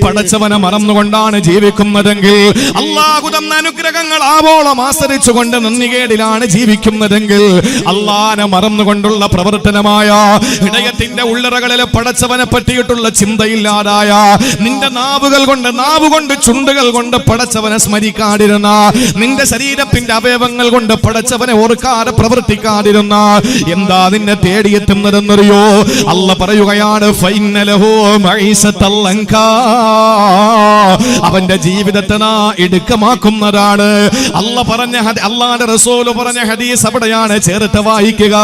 പടച്ചവനെ മറന്നുകൊണ്ടാണ് ജീവിക്കുന്നതെങ്കിൽ, അല്ലാഹു തന്ന അനുഗ്രഹങ്ങൾ ആവോളം ആസ്വദിച്ചുകൊണ്ട് നന്ദികേടിലാണ് ജീവിക്കുന്നതെങ്കിൽ, അല്ലാഹനെ മറന്നുകൊണ്ടുള്ള പ്രവർത്തനമായ ഹൃദയത്തിന്റെ ഉള്ളറകളിലെ പടച്ചവനെ പറ്റിയിട്ടുള്ള ചിന്തയില്ലാതായ നിന്റെ നാവുകൊണ്ട് ചുണ്ടുകൾ കൊണ്ട് പടച്ചവനെ സ്മരിക്കാതിരുന്ന, നിന്റെ ശരീരത്തിന്റെ അവയവങ്ങൾ കൊണ്ട് പടച്ചവനെ ഓർക്കാതെ പ്രവർത്തിക്കാതിരുന്ന, എന്താ നിന്നെ തേടിയെത്തുന്നതെന്നറിയോ? അല്ലാഹ് പറയുകയാണ്, ഫൈനലഹു മഈസത്തൽ ലങ്കാ, അവന്റെ ജീവിതത്തെ ഇടുക്കമാക്കുന്നതാണ്. അല്ലാഹുവിന്റെ റസൂൽ പറഞ്ഞ ഹദീസ് അവിടെയാണ് ചേർത്ത് വായിക്കുക.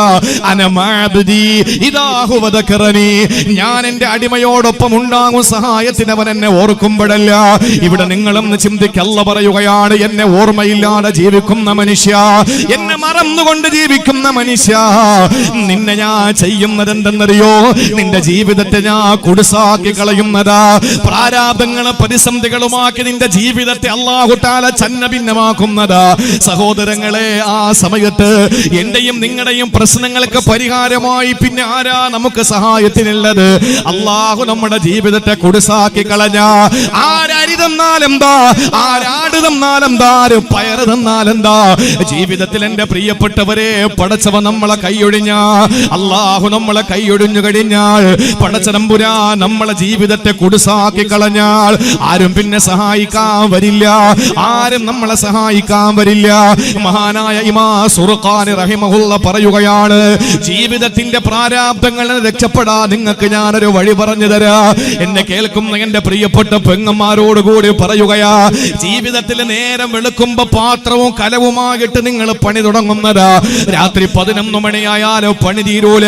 ഞാൻ എന്റെ അടിമയോടൊപ്പം ഉണ്ടാകും സഹായത്തിന് അവൻ എന്നെ ഓർക്കുമ്പോഴല്ല. ഇവിടെ നിങ്ങളൊന്ന് ചിന്തിക്കുക. അല്ലാഹ് പറയുകയാണ്, എന്നെ ഓർമ്മയില്ലാതെ ജീവിക്കുന്ന മനുഷ്യ, എന്നെ മറന്നുകൊണ്ട് ജീവിക്കുന്ന മനുഷ്യ, നിന്നെ ഞാൻ ചെയ്യുന്നത് എന്തെന്നറിയോ? നിന്റെ ജീവിതത്തെ ഞാൻ കുടുസാക്കി കളയുന്നതാ. പ്രാരാബ്ധങ്ങളും പ്രതിസന്ധികളുമാക്കി നിന്റെ ജീവിതത്തെ അല്ലാഹു തആല ഛന്നഭിന്നമാക്കുന്നതാ. സഹോദരങ്ങളെ, ആ സമയത്ത് എന്റെയും നിങ്ങളുടെയും പ്രശ്നങ്ങൾക്ക് പരിഹാരമായി പിന്നെ ആരാ നമുക്ക് സഹായത്തിനുള്ളത്? അല്ലാഹു നമ്മുടെ ജീവിതത്തെ കുടുസാക്കി കളഞ്ഞ, ആരരി തന്നാലെന്താ, ആരാട് തന്നാലെന്താ, ആര് പയറ് തന്നാലെന്താ? ജീവിതത്തിൽ എന്റെ പ്രിയപ്പെട്ടവരെ, പടച്ചവൻ നമ്മളെ കൈയൊഴിഞ്ഞ, അല്ലാഹു നമ്മളെ കൈയൊഴിഞ്ഞു കഴിഞ്ഞാൽ, പടച്ചതമ്പുരാ നമ്മളെ ജീവിതത്തെ കുടുസാക്കി കളഞ്ഞാൽ ആരും പിന്നെ സഹായിക്കാൻ വരില്ല, ആരും നമ്മളെ സഹായിക്കാൻ വരില്ല. മഹാനായ ഇമാം സുർഖാനി റഹിമഹുല്ലാഹ് പറയുകയാണ്, ജീവിതത്തിന്റെ പ്രാരാബ്ധങ്ങളിൽ രക്ഷപ്പെടാൻ നിങ്ങൾക്ക് ഞാനൊരു വഴി പറഞ്ഞു തരാ. എന്നെ കേൾക്കുന്ന എന്റെ പ്രിയപ്പെട്ട പെങ്ങന്മാരോട് കൂടി പറയുകയാ, ജീവിതത്തിൽ നേരം വെളുക്കുമ്പോ പാത്രവും കലവുമായിട്ട് നിങ്ങൾ പണി തുടങ്ങുന്നതാ. രാത്രി 11 മണിയായാലും പണി തീരൂല.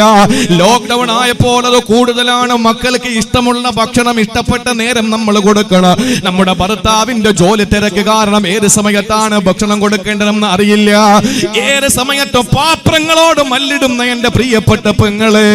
ലോക്ക്ഡൌൺ ആയപ്പോൾ അത് കൂടുതലാണ്. മക്കൾക്ക് ഇഷ്ടമുള്ള ഭക്ഷണം ഇഷ്ടപ്പെട്ട നേരം നമ്മൾ കൊടുക്കണം. നമ്മുടെ ഭർത്താവിന്റെ ജോലി തിരക്ക് കാരണം ഏത് സമയത്താണ് ഭക്ഷണം കൊടുക്കേണ്ടതെന്ന് അറിയില്ല. ഏത് സമയത്തും പാത്രങ്ങളോട് മല്ലിടുന്ന എന്റെ പ്രിയപ്പെട്ട പെങ്ങളെ,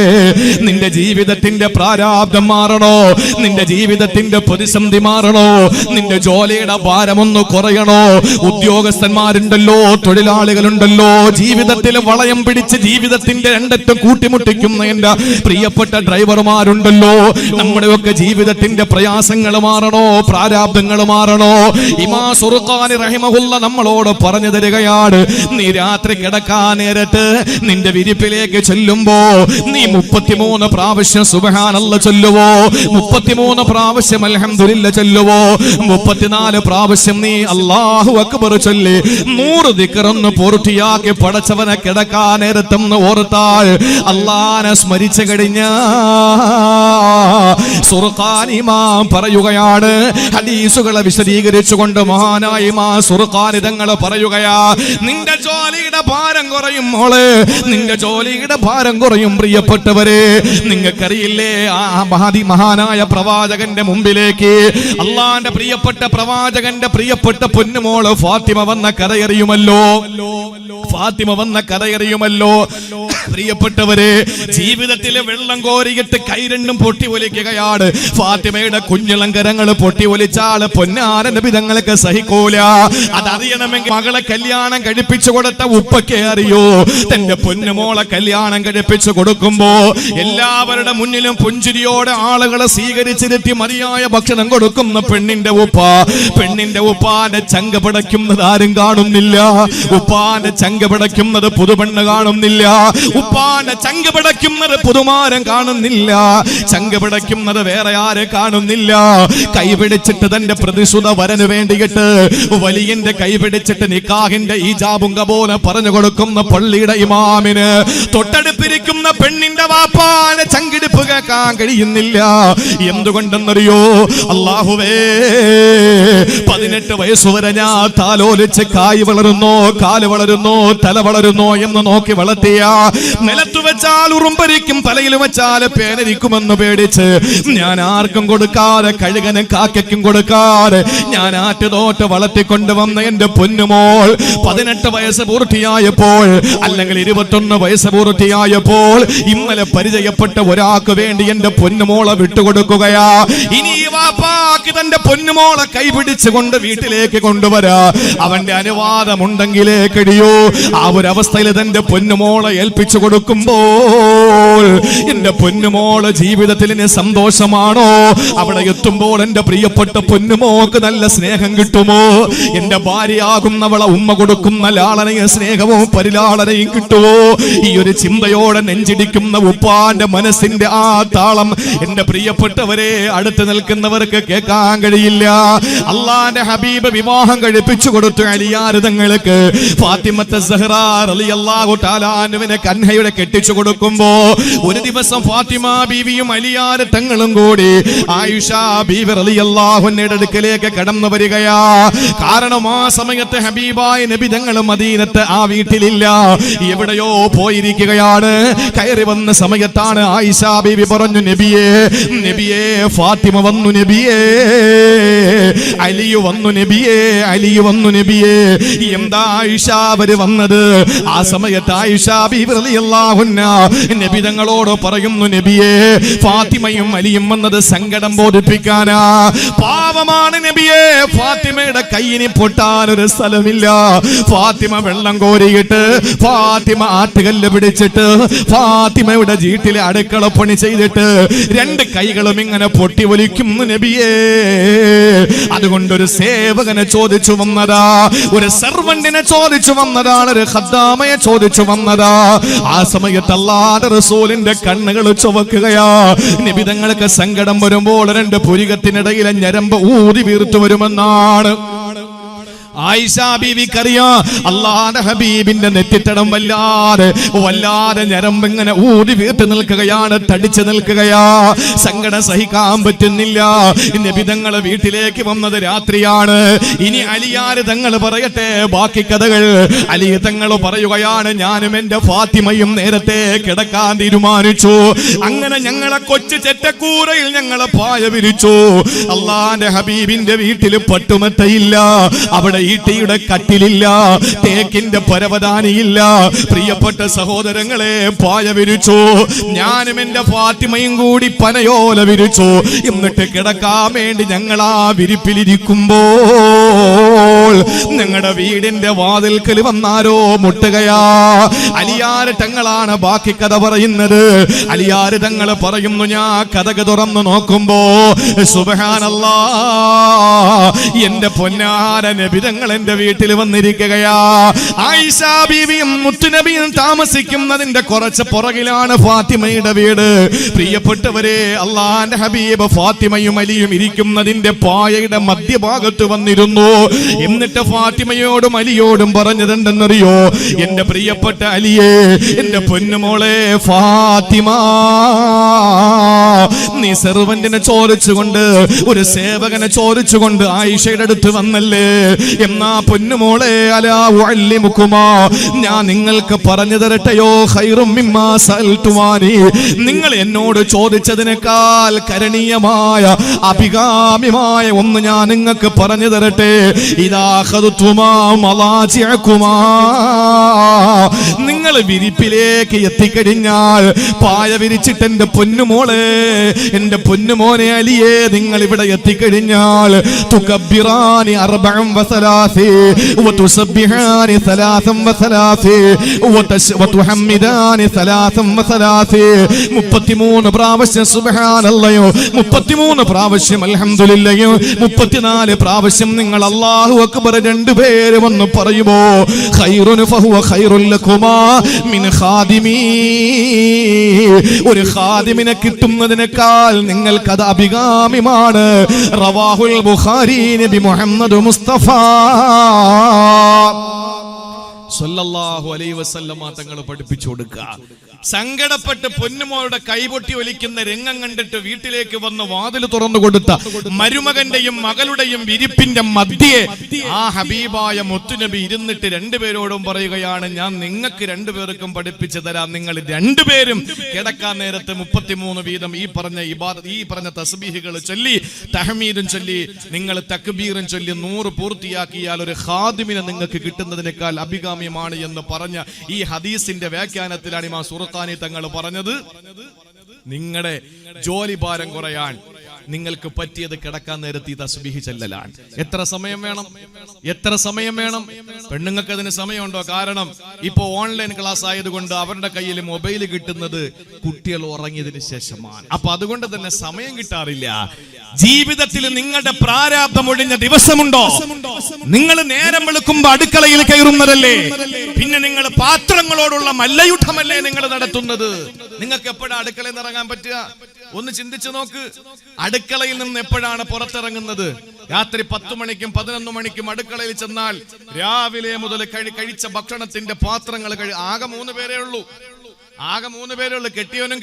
നിന്റെ ജീവിതത്തിന്റെ പ്രാരാബ്ധം മാറണോ? നിന്റെ ജീവിതത്തിന്റെ പ്രതിസന്ധി മാറണോ? നിന്റെ ജോലിയുടെ ഭാരമൊന്ന് കുറയണോ? ഉദ്യോഗസ്ഥന്മാരുണ്ടല്ലോ, തൊഴിലാളികളുണ്ടല്ലോ, ജീവിതത്തിൽ വളയം പിടിച്ച് ജീവിതത്തിന്റെ രണ്ടറ്റം കൂട്ടിമുട്ടിക്കുന്ന എന്റെ പ്രിയപ്പെട്ട ഡ്രൈവർമാരുണ്ടല്ലോ, നമ്മുടെയൊക്കെ ജീവിതത്തിന്റെ പ്രയാസങ്ങൾ മാറണോ? പ്രാരാബ്ധങ്ങൾ മാറണോ? ഇമാം സുർഖാനി റഹിമഹുല്ലാഹ് നമ്മളോട് പറഞ്ഞു തരികയാണ്, നീ രാത്രി കിടക്കാൻ നേരത്ത് നിന്റെ വിരിപ്പിലേക്ക് ചെല്ലുമ്പോ നീ 33 പ്രാവശ്യം സുബ്ഹാനല്ലാഹ് ചൊല്ലുവോ? 33 പ്രാവശ്യം അൽഹംദുലില്ലാഹ് ചൊല്ലുവോ? 34 പ്രാവശ്യം നീ അല്ലാഹു അക്ബർ ചൊല്ലി 100 ദിക്റൊന്ന് പൂർത്തിയാക്കി പടച്ചവനെ കിടക്കാൻ നേരത്തൊന്ന് ഓർത്താൽ, അല്ലാഹനെ സ്മരിച്ചു കഴിഞ്ഞ സുർഖാനി ഇമാം പറയുകയാണ്, ഹദീസുകളെ വിശദീകരിച്ചുകൊണ്ട് മഹാനായ ഇമാം സുർഖാനി തങ്ങൾ പറയുകയാ, നിന്റെ ജോലിയുടെ ഭാരം കുറയും മോളെ, നിന്റെ ജോലിയുടെ ഭാരം കുറയും. പ്രിയപ്പെട്ടവരെ, നിങ്ങൾക്കറിയില്ലേ, ആ മഹാനായ പ്രവാചകന്റെ മുമ്പിലേക്ക് അള്ളാന്റെ പ്രിയപ്പെട്ട പ്രവാചകന്റെ പ്രിയപ്പെട്ട പൊന്നുമോള് ഫാത്തിമ വന്ന കഥയറിയുമല്ലോ. ഫാത്തിമ വന്ന കഥയറിയുമല്ലോ. പ്രിയപ്പെട്ടവരെ, ജീവിതത്തിലെ വെള്ളം കോരിയിട്ട് കൈ രണ്ടും പൊട്ടി ഒലിക്കുകയാണ്. ഫാത്തിമയുടെ കുഞ്ഞിളങ്കരങ്ങൾ പൊട്ടി ഒലിച്ചാൽ പൊന്നാര നബി തങ്ങൾക്ക് സഹിക്കൂല. അതറിയണമെങ്കിൽ മകളെ കല്യാണം കഴിപ്പിച്ചു കൊടുത്ത ഉപ്പയ്ക്ക് അറിയോ. തന്റെ പൊന്നുമോളെ കല്യാണം കഴിപ്പിച്ചു കൊടുക്കുമ്പോ എല്ലാവരുടെ മുന്നിലും പുഞ്ചിരിയോടെ ആളുകളെ സ്വീകരിച്ചിരുത്തി മതിയായ ഭക്ഷണം കൊടുക്കുന്ന പെണ്ണിന്റെ ഉപ്പാന്റെ ചങ്ക പിടയ്ക്കുന്നത് ആരും കാണുന്നില്ല. ഉപ്പാന്റെ ചങ്ക പിടയ്ക്കുന്നത് പുതുപെണ്ണ് കാണുന്നില്ല. ഉപ്പാന്റെ ചങ്ക പിടയ്ക്കുന്നത് പുതുമാരം കാണുന്നില്ല. ചങ്ക പിടയ്ക്കുന്നത് വേറെ ആരെ കാണുന്നില്ല. കൈപിടിച്ചിട്ട് തന്റെ പ്രതിസുത വരന് വേണ്ടിയിട്ട് വലിയന്റെ കൈപിടിച്ചിട്ട് നിക്കാഹിന്റെ ഈജാബും കബൂലും പറഞ്ഞു കൊടുക്കുന്ന പള്ളിയുടെ ഇമാമിന് തൊട്ടടുത്തിരിക്കുന്ന പെണ്ണിന്റെ വാപ്പാനെ ചങ്കിടിപ്പ് കേൾക്കാൻ കഴിയുന്നില്ല. എന്തുകൊണ്ടെന്നറിയോ? അല്ലാഹുവേ, 18 വയസ്സുവരെ ഞാൻ താലോലിച്ച് കായ് വളരുന്നോ, കാല് വളരുന്നോ, തല വളരുന്നോ എന്ന് നോക്കി വളർത്തിയ, നിലത്തു വെച്ചാൽ ഉറുമ്പരിക്കും, തലയിൽ വെച്ചാൽ പേനരിക്കുമെന്ന് പേടിച്ച് ഞാൻ ആർക്കും കൊടുക്കാതെ, കഴുകനും കാക്കയ്ക്കും കൊടുക്കാതെ ഞാൻ ആറ്റുതോട്ട് വളർത്തിക്കൊണ്ടുവന്ന എന്റെ പൊന്നുമോൾ 18 വയസ്സ് പൂർത്തിയായപ്പോൾ, അല്ലെങ്കിൽ 21 വയസ്സ് പൂർത്തിയായപ്പോൾ, ഇന്നലെ പരിചയപ്പെട്ട ഒരാൾക്ക് വേണ്ടി എന്റെ പൊന്നുമോളെ വിട്ടുകൊടുക്കുകയാ. ഇനി വാപ്പാക്ക് തന്റെ പൊന്നുമോളെ കൈപിടിച്ചുകൊണ്ട് വീട്ടിലേക്ക് കൊണ്ടുവരാ. അവന്റെ അനുവാദമുണ്ടെങ്കിലേ കഴിയൂ. ആ ഒരു അവസ്ഥയിൽ തന്റെ പൊന്നുമോളെ ഏൽപ്പിച്ചു കൊടുക്കുമ്പോൾ എന്റെ പൊന്നുമോളെ ജീവിതത്തിൽ ഇനി സന്തോഷമാണോ? അവിടെ എത്തുമ്പോൾ എന്റെ പ്രിയപ്പെട്ട പൊന്നുമോക്ക് നല്ല സ്നേഹം കിട്ടുമോ? എന്റെ ഭാര്യയാകുന്നവളെ ഉമ്മ കൊടുക്കുന്ന ലാളനയും സ്നേഹവും പരിലാളനയും കിട്ടുമോ? ഈ ഒരു ചിന്തയോടെ നെഞ്ചിടിക്കുന്ന ഉപ്പാന്റെ മനസ്സിന്റെ ആ താളം എന്റെ പ്രിയപ്പെട്ടവരെ അടുത്ത് നിൽക്കുന്നവർക്ക് കേൾക്കാൻ കഴിയില്ല. അള്ളാന്റെ ഹബീബ് വിവാഹം കഴിപ്പിച്ചു കൊടുത്തു അലിയാർ തങ്ങൾക്ക്. ഫാത്തിമത്തെ സഹ്റ റളിയല്ലാഹു തആല അൻഹയെ കൻഹയുടെ കെട്ടിച്ചു കൊടുക്കുമ്പോ ഒരു ദിവസം ഫാത്തിമ ബീവിയും അലിയാർ തങ്ങളും കൂടി ആയിഷ ബീവി റളിയല്ലാഹു അൻഹയുടെ അടുക്കലേക്ക് കടന്നു വരികയാ. കാരണം ആ സമയത്ത് ഹബീബായ നബി തങ്ങൾ മദീനത്ത് ആ വീട്ടിലില്ല, എവിടെയോ പോയിരിക്കുകയാണ്. കയറി വന്ന സമയത്താണ് ആയിഷ ബീവി പറഞ്ഞു, നബിയേ നബിയേ ഫാത്തിമ വന്നു, നബിയേ അലിയു വന്നു, നബിയേ അലിയു വന്നു, നബിയേ. എന്താ ആയിഷ അവര് വന്നത്? ആ സമയത്ത് ആയിഷ ബീവി റളിയല്ലാഹു അൻഹ നബി തങ്ങളോട് പറയുന്നു, നബിയേ ഫാത്തിമയും അലിയും വന്നത് സങ്കടം ബോധിപ്പിക്കാനാ. പാവമാണ് നബിയേ, ഫാത്തിമയുടെ കയ്യിന് പൊട്ടാനൊരു സ്ഥലമില്ല. ഫാത്തിമ വെള്ളം കോരിയിട്ട്, ഫാത്തിമ ആട്ടുകല്ല് പിടിച്ചിട്ട്, ഫാത്തിമയുടെ വീട്ടിലെ അടുക്കള പണി ചെയ്തിട്ട് രണ്ട് കൈകളും ഇങ്ങനെ പൊട്ടി ഒലിക്കുന്നു നബിയേ. അതുകൊണ്ടൊരു സേവകനെ ചോദിച്ചു വന്നതാ, ഒരു സർവന്റിനെ ചോദിച്ചു വന്നതാണ്, ഒരു ഖദ്ദാമയെ ചോദിച്ചു വന്നതാ. ആ സമയത്ത് അല്ലാഹുവിന്റെ റസൂലിന്റെ കണ്ണുകൾ ചുവക്കുകയാ. നബി തങ്ങൾക്ക് സങ്കടം വരുമ്പോൾ രണ്ട് പുരികത്തിനിടയിലെ ഞരമ്പ് ഊതി വീർത്തു വരുമെന്നാണ് ആയിഷ ബീവിക്കറിയാം. അല്ലാഹുവിന്റെ ഹബീബിന്റെ നെറ്റിത്തടം വല്ലാതെ ഞരമ്പ് ഇങ്ങനെ ഊതി വീർത്ത് നിൽക്കുകയാണ്, തടിച്ചു നിൽക്കുകയാ. സങ്കടം സഹിക്കാൻ പറ്റുന്നില്ല. നബി തങ്ങൾ വീട്ടിലേക്ക് വന്നത് രാത്രിയാണ്. ഇനി അലിയാര് തങ്ങൾ പറയട്ടെ ബാക്കി കഥകൾ. അലി തങ്ങൾ പറയുകയാണ്, ഞാനും എന്റെ ഫാത്തിമയും നേരത്തെ കിടക്കാൻ തീരുമാനിച്ചു. അങ്ങനെ ഞങ്ങളെ കൊച്ചു ചെറ്റക്കൂരയിൽ ഞങ്ങളെ പായ വിരിച്ചു. അല്ലാഹുവിന്റെ ഹബീബിന്റെ വീട്ടിൽ പട്ടുമെത്തയില്ല, അവിടെ ഈട്ടിയുടെ കട്ടിലില്ല, തേക്കിന്റെ പരവതാനിയില്ല. പ്രിയപ്പെട്ട സഹോദരങ്ങളെ, പായ വിരിച്ചു. ഞാനും എന്റെ ഫാത്തിമയും കൂടി പനയോല വിരിച്ചു. എന്നിട്ട് കിടക്കാൻ വേണ്ടി ഞങ്ങൾ ആ വിരിപ്പിലിരിക്കുമ്പോൾ ഞങ്ങളുടെ വീടിന്റെ വാതിൽക്കൽ വന്നാരോ മുട്ടുകയാ. അലിയാര് തങ്ങളാണ് ബാക്കി കഥ പറയുന്നത്. അലിയാര് തങ്ങൾ പറയുന്നു, ഞാൻ കഥക തുറന്നു നോക്കുമ്പോ സുബ്ഹാനല്ലാഹ്, എന്റെ പൊന്നാര നബി തങ്ങൾ എന്റെ വീട്ടിൽ വന്നിരിക്കുകയാ. ആയിഷ ബീവിയും മുത്തുനബിയും താമസിക്കുന്നതിന്റെ കുറച്ച് പുറകിലാണ് ഫാത്തിമയുടെ വീട്. പ്രിയപ്പെട്ടവരെ, അല്ലാഹുവിന്റെ ഹബീബ് ഫാത്തിമയും അലിയും ഇരിക്കുന്നതിന്റെ പായയുടെ മധ്യഭാഗത്ത് വന്നിരുന്നു. എന്നിട്ട് ഫാത്തിമയോടും അലിയോടും പറഞ്ഞതെന്തെന്നറിയോ? എന്റെ പ്രിയപ്പെട്ട അലിയെ, എന്റെ പൊന്നുമോളെ ഫാത്തിമ, നീ സെർവന്റിനെ ചോദിച്ചുകൊണ്ട്, ഒരു സേവകനെ ചോദിച്ചുകൊണ്ട് ആയിഷയുടെ അടുത്ത് വന്നല്ലേ? എന്നാ പൊന്നുമോളെ, അലാ ഉഅല്ലിമുകുമാ, ഞാൻ നിങ്ങൾക്ക് പറഞ്ഞു തരട്ടെയോ? ഖൈറും മിമ്മാ സഅൽതുമാനി, നിങ്ങൾ എന്നോട് ചോദിച്ചതിനേക്കാൾ കരണീയമായ അഭികാമ്യമായ ഒന്ന് ഞാൻ നിങ്ങൾക്ക് പറഞ്ഞു തരട്ടെ. ഇദാ ഖദതുമാ മലാജിഅകുമാ, നിങ്ങൾ വിരിപ്പിലേക്ക് എത്തിക്കഴിഞ്ഞാൽ, പായ വിരിച്ചിട്ട് എന്റെ പൊന്നുമോളെ, എന്റെ പൊന്നുമോനെ അലിയെ, നിങ്ങൾ ഇവിടെ എത്തിക്കഴിഞ്ഞാൽ, തുകബ്ബിറാനി അർബഅൻ വസലാസി വതുസബ്ബിഹാനി സലാസൻ വസലാസി വതുഹമ്മിദാനി സലാസൻ വസലാസി, 33 പ്രാവശ്യം സുബ്ഹാനല്ലാഹ്, 33 പ്രാവശ്യം അൽഹംദുലില്ലാഹ്, 34 പ്രാവശ്യം നിങ്ങൾ അല്ലാഹു അക്ബർ രണ്ടുപേര് വന്ന് പറയുമോ? ഖൈറുൻ ഫഹുവ ഖൈറുൽ ലകുമാ മിൻ ഖാദിമി, ഒരു ഖാദിമിനെ കിട്ടുന്നതിനേക്കാൾ നിങ്ങൾക്കത് അഭികാമ്യമാണ്. റവാഹുൽ ബുഖാരി, നബി മുഹമ്മദ് മുസ്തഫ സല്ലല്ലാഹു അലൈഹി വസല്ലമ തങ്ങൾ പഠിപ്പിച്ചു കൊടുക്കുക. സങ്കടപ്പെട്ട് പൊന്നുമോളുടെ കൈപൊട്ടി ഒലിക്കുന്ന രംഗം കണ്ടിട്ട് വീട്ടിലേക്ക് വന്ന് വാതിൽ തുറന്നു കൊടുത്ത മരുമകന്റെയും മകളുടെയും വിരിപ്പിന്റെ മധ്യേ ആ ഹബീബായ മുത്തുനബി ഇരുന്നിട്ട് രണ്ടുപേരോടും പറയുകയാണ്, ഞാൻ നിങ്ങൾക്ക് രണ്ടുപേർക്കും പഠിപ്പിച്ചു തരാം. നിങ്ങൾ രണ്ടുപേരും കിടക്കാൻ നേരത്ത് 33 വീതം ഈ പറഞ്ഞ തസ്ബീഹുകൾ ചൊല്ലി, തഹ്മീദും ചൊല്ലി, നിങ്ങൾ തക്ബീറും ചൊല്ലി 100 പൂർത്തിയാക്കിയാൽ ഒരു ഖാദിമിനെ നിങ്ങൾക്ക് കിട്ടുന്നതിനേക്കാൾ അഭികാമ്യമാണ് എന്ന് പറഞ്ഞ ഈ ഹദീസിന്റെ വ്യാഖ്യാനത്തിലാണ് ഇമാം സുറഖാനി തങ്ങൾ പറഞ്ഞത്, നിങ്ങളുടെ ജോലി ഭാരം കുറയാൻ, നിങ്ങൾക്ക് പറ്റിയത് കിടക്കാൻ നേരത്ത് ഈ തസ്ബീഹ് ചെല്ലലാണ്. എത്ര സമയം വേണം? എത്ര സമയം വേണം? പെണ്ണുങ്ങൾക്ക് അതിന് സമയമുണ്ടോ? കാരണം ഇപ്പൊ ഓൺലൈൻ ക്ലാസ് ആയതുകൊണ്ട് അവരുടെ കയ്യിൽ മൊബൈൽ കിട്ടുന്നത് കുട്ടികൾ ഉറങ്ങിയതിന് ശേഷമാണ്. അപ്പൊ അതുകൊണ്ട് തന്നെ സമയം കിട്ടാറില്ല. ജീവിതത്തിൽ നിങ്ങളുടെ പ്രാരാബ്ദം ഒഴിഞ്ഞ ദിവസമുണ്ടോ? നിങ്ങൾ നേരം വെളുക്കുമ്പോ അടുക്കളയിൽ കയറുന്നതല്ലേ? പിന്നെ നിങ്ങൾ പാത്രങ്ങളോടുള്ള മല്ലയുദ്ധമല്ലേ നിങ്ങൾ നടത്തുന്നത്? നിങ്ങൾക്ക് എപ്പോഴാണ് അടുക്കളയിൽ നിന്ന് ഇറങ്ങാൻ പറ്റുക? ഒന്ന് ചിന്തിച്ചു നോക്ക്. അടുക്കളയിൽ നിന്ന് എപ്പോഴാണ് പുറത്തിറങ്ങുന്നത്? രാത്രി 10 മണിക്കും 11 മണിക്കും അടുക്കളയിൽ ചെന്നാൽ രാവിലെ മുതൽ കഴിച്ച ഭക്ഷണത്തിന്റെ പാത്രങ്ങൾ ആകെ 3 പേരേ ഉള്ളൂ. ആകെ 3 പേരേ ഉള്ളൂ. കെട്ടിയോനും